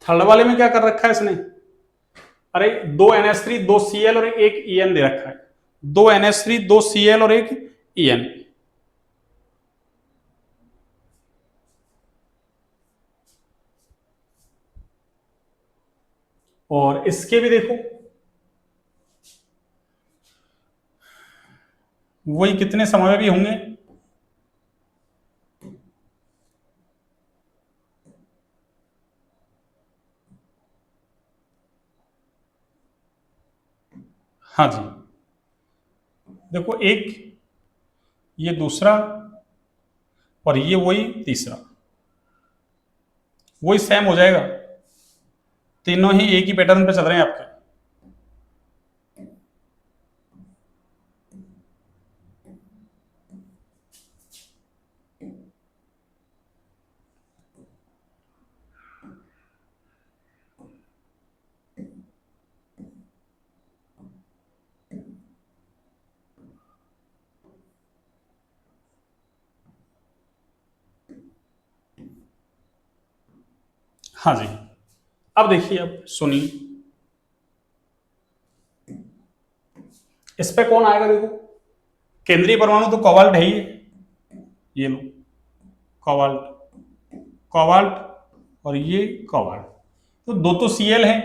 थर्ड वाले में क्या कर रखा है इसने, अरे 2 NH3 2 Cl और एक EN दे रखा है, 2 NH3 2 Cl और एक EN। और इसके भी देखो वही कितने समावयवी होंगे, हाँ जी देखो, एक ये दूसरा और ये वही तीसरा, वही सेम हो जाएगा, तीनों ही एक ही पैटर्न पे चल रहे हैं आपके। हाँ जी, अब देखिए, अब सुनिए, इस पे कौन आएगा, देखो केंद्रीय परमाणु तो कोबाल्ट है ही, ये लो कोबाल्ट, कोबाल्ट और ये कोबाल्ट, तो दो तो Cl है,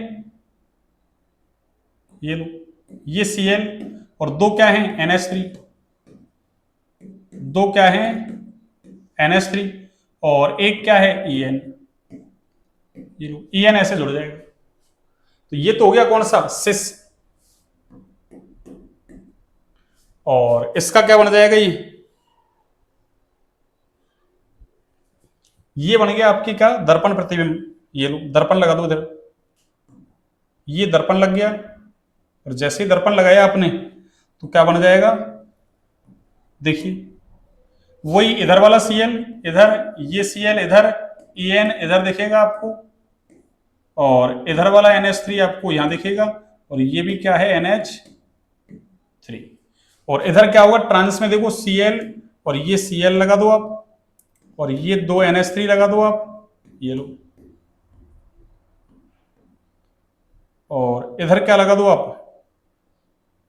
ये लो ये Cl, और दो क्या है NH3, दो क्या है NH3, और एक क्या है EN, ये लो EN ऐसे जुड़ जाएगा। तो ये तो हो गया कौन सा, सिस। और इसका क्या बन जाएगा, ये बन गया आपकी क्या, दर्पण प्रतिबिंब। ये लो दर्पण लगा दो इधर, ये दर्पण लग गया, और जैसे ही दर्पण लगाया आपने तो क्या बन जाएगा, देखिए वही इधर वाला Cl इधर, ये Cl इधर, EN इधर दिखेगा आपको, और इधर वाला NH3 आपको यहां दिखेगा, और ये भी क्या है NH3। और इधर क्या होगा, ट्रांस में देखो Cl, और ये Cl लगा दो आप, और ये दो NH3 लगा दो आप, ये लो, और इधर क्या लगा दो आप,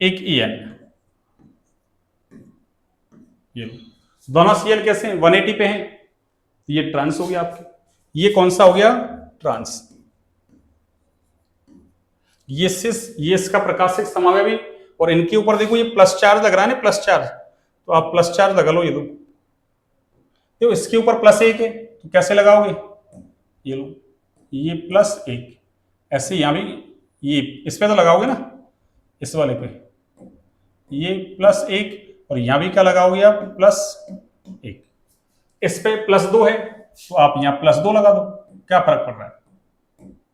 एक EN, ये लो। दोनों Cl कैसे हैं, 180 पे हैं, ये ट्रांस हो गया आपके, ये कौन सा हो गया, ट्रांस। ये सिस, ये इसका प्रकाशिक समावयवी, और इनके ऊपर देखो ये प्लस चार्ज लग रहा है ना, प्लस चार्ज, तो आप प्लस चार्ज लगा लो, ये दो, तो इसके ऊपर +1 है, तो कैसे लगाओगे, ये लो ये +1, ऐसे यहां भी ये इस पे तो लगाओगे ना, इस वाले पे ये +1, और यहां भी क्या लगाओगे आप, +1। इस पे +2 है तो आप यहां +2 लगा दो, क्या फर्क पड़ रहा है,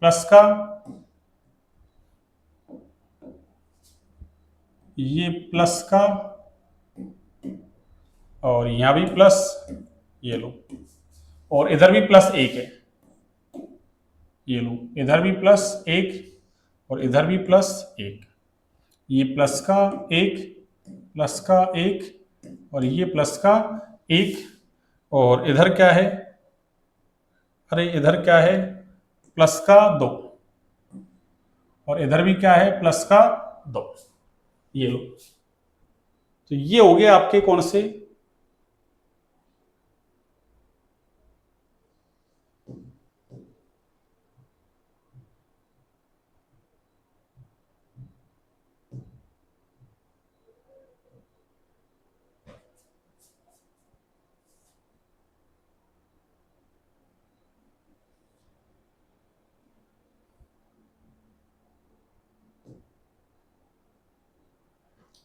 प्लस का, ये प्लस का, और यहां भी प्लस, ये लो, और इधर भी +1 है, ये लो इधर भी +1, और इधर भी +1, ये प्लस का 1, प्लस का 1, और ये प्लस का 1, और इधर क्या है, अरे इधर क्या है, प्लस का 2, और इधर भी क्या है, प्लस का 2। ये लो, तो ये हो गया आपके कौन से,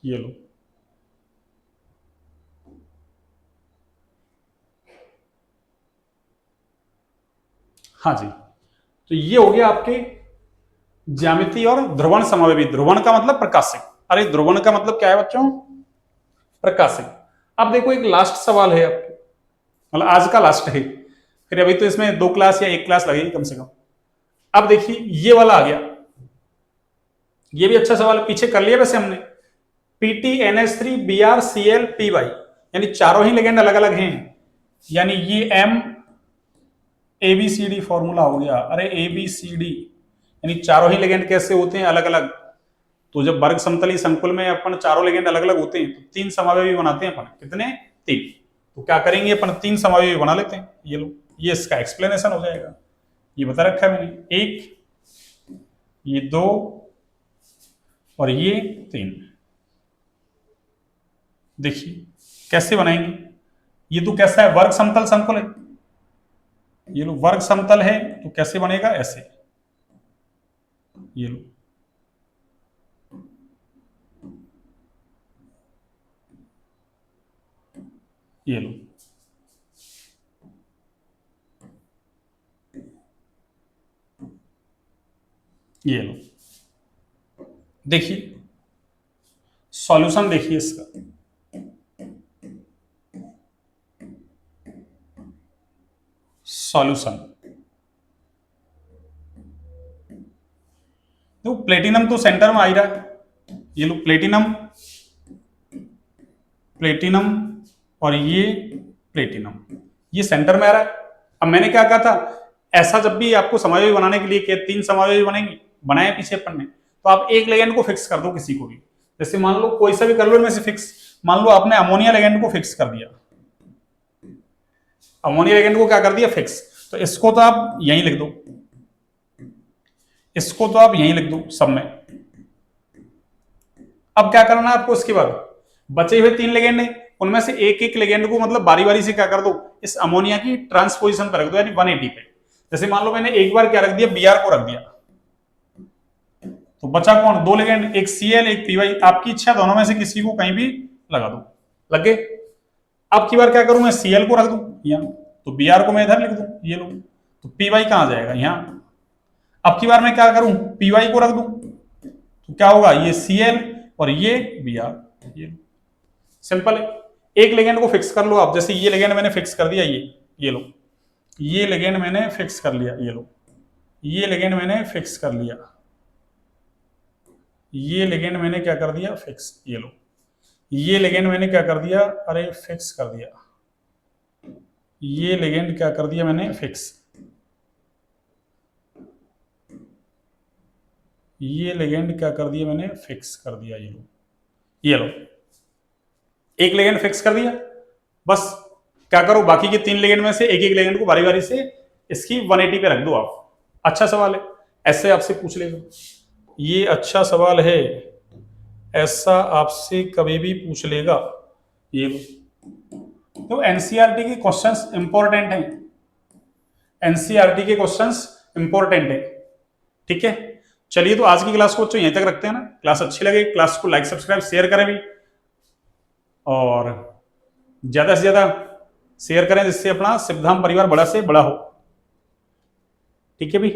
ये लो, हाँ जी। तो ये हो गया आपके ज्यामिति और ध्रुवण समावेवी। ध्रुवण का मतलब प्रकाशिक, अरे ध्रुवण का मतलब क्या है बच्चों, प्रकाशिक। अब देखो एक लास्ट सवाल है आपके, मतलब आज का लास्ट है, फिर अभी तो इसमें 2 क्लास या 1 क्लास लगेगी कम से कम। अब देखिए ये वाला आ गया, ये भी अच्छा सवाल है, पीछे कर लिया वैसे हमने। PTNH3 BrCl PY, यानी चारों ही लिगेंड अलग अलग हैं, यानी ये M ABCD फॉर्मूला हो गया। अरे ABCD यानी चारों ही लिगेंड कैसे होते हैं, अलग अलग। तो जब वर्ग समतली संकुल में अपन चारों लिगेंड अलग अलग होते हैं तो 3 समावेवी बनाते हैं अपन, कितने, 3। तो क्या करेंगे अपन, 3 समावेवी बना लेते हैं। ये लो, ये इसका एक्सप्लेनेशन हो जाएगा, ये बता रखा है मैंने, 1, ये 2 और ये 3। देखिए कैसे बनाएंगे, ये तो कैसा है, वर्ग समतल संकुल है, ये लो वर्ग समतल है, तो कैसे बनेगा, ऐसे। ये लो, ये लो, ये लो, देखिए सॉल्यूशन देखिए इसका, सॉल्यूशन। तो प्लेटिनम तो सेंटर में आ ही रहा है, ये लो प्लेटिनम, प्लेटिनम और ये प्लेटिनम, ये सेंटर में आ रहा है। अब मैंने क्या कहा था, ऐसा जब भी आपको समायोजन बनाने के लिए कि 3 समायोजन बनेंगे, बनाए पीछे अपन ने, तो आप एक लेगेंड को फिक्स कर दो किसी को भी, जैसे मान लो कोई सा भी कर लो इनमें से फिक्स। मान लो आपने अमोनिया लेगेंड को फिक्स कर दिया, अमोनिया लेगेंड को क्या कर दिया, फिक्स, तो इसको तो आप यहीं लिख दो, इसको तो आप यहीं लिख दो सब में। अब क्या करना है आपको, इसके बाद बचे हुए 3 लेगेंड है, उनमें से एक एक लेगेंड को मतलब बारी बारी से क्या कर दो, इस अमोनिया की ट्रांसपोजिशन पर रख दो, यानी 180 पे। जैसे मान लो मैंने एक बार क्या रख दिया, Br को रख दिया, तो बचा कौन, 2 लेगेंड, एक Cl एक Py, आपकी इच्छा दोनों में से किसी को कहीं भी लगा दो, लग गए। अब की बार क्या करूं मैं, Cl को रख दूं यहां, तो Br को मैं इधर लिख दूं, ये लो, तो Py कहां जाएगा, यहां। अब की बार मैं क्या करूं, Py को रख दूं, तो क्या होगा, ये Cl और ये Br, ये सिंपल है। एक लेगेंड को फिक्स कर लो आप, जैसे ये लेगेंड मैंने फिक्स कर दिया, ये लो, ये लेगेंड मैंने फिक्स कर लिया, ये लो, ये लेगेंड मैंने फिक्स कर लिया, ये लेगेंड मैंने क्या कर दिया, फिक्स, ये लो, ये लेगेंड मैंने क्या कर दिया, अरे फिक्स कर दिया, ये लेगेंड क्या कर दिया मैंने, फिक्स, ये लेगेंड क्या कर दिया मैंने, फिक्स कर दिया, ये लो, ये लो, एक लेगेंड फिक्स कर दिया। बस क्या करो, बाकी के 3 लेगेंड में से एक एक लेगेंड को बारी बारी से इसकी 180 पे रख दो आप। अच्छा सवाल है, ऐसे आपसे पूछ लेगा, ये अच्छा सवाल है, ऐसा आपसे कभी भी पूछ लेगा। ये तो एनसीईआरटी के क्वेश्चंस इंपॉर्टेंट हैं, एनसीईआरटी के क्वेश्चंस इंपॉर्टेंट है, ठीक है। चलिए तो आज की क्लास को बच्चों यहीं तक रखते हैं ना, क्लास अच्छी लगे क्लास को लाइक सब्सक्राइब शेयर करें भी, और ज्यादा से ज्यादा शेयर करें जिससे अपना सिद्धधाम परिवार बड़ा से बड़ा हो, ठीक है भी।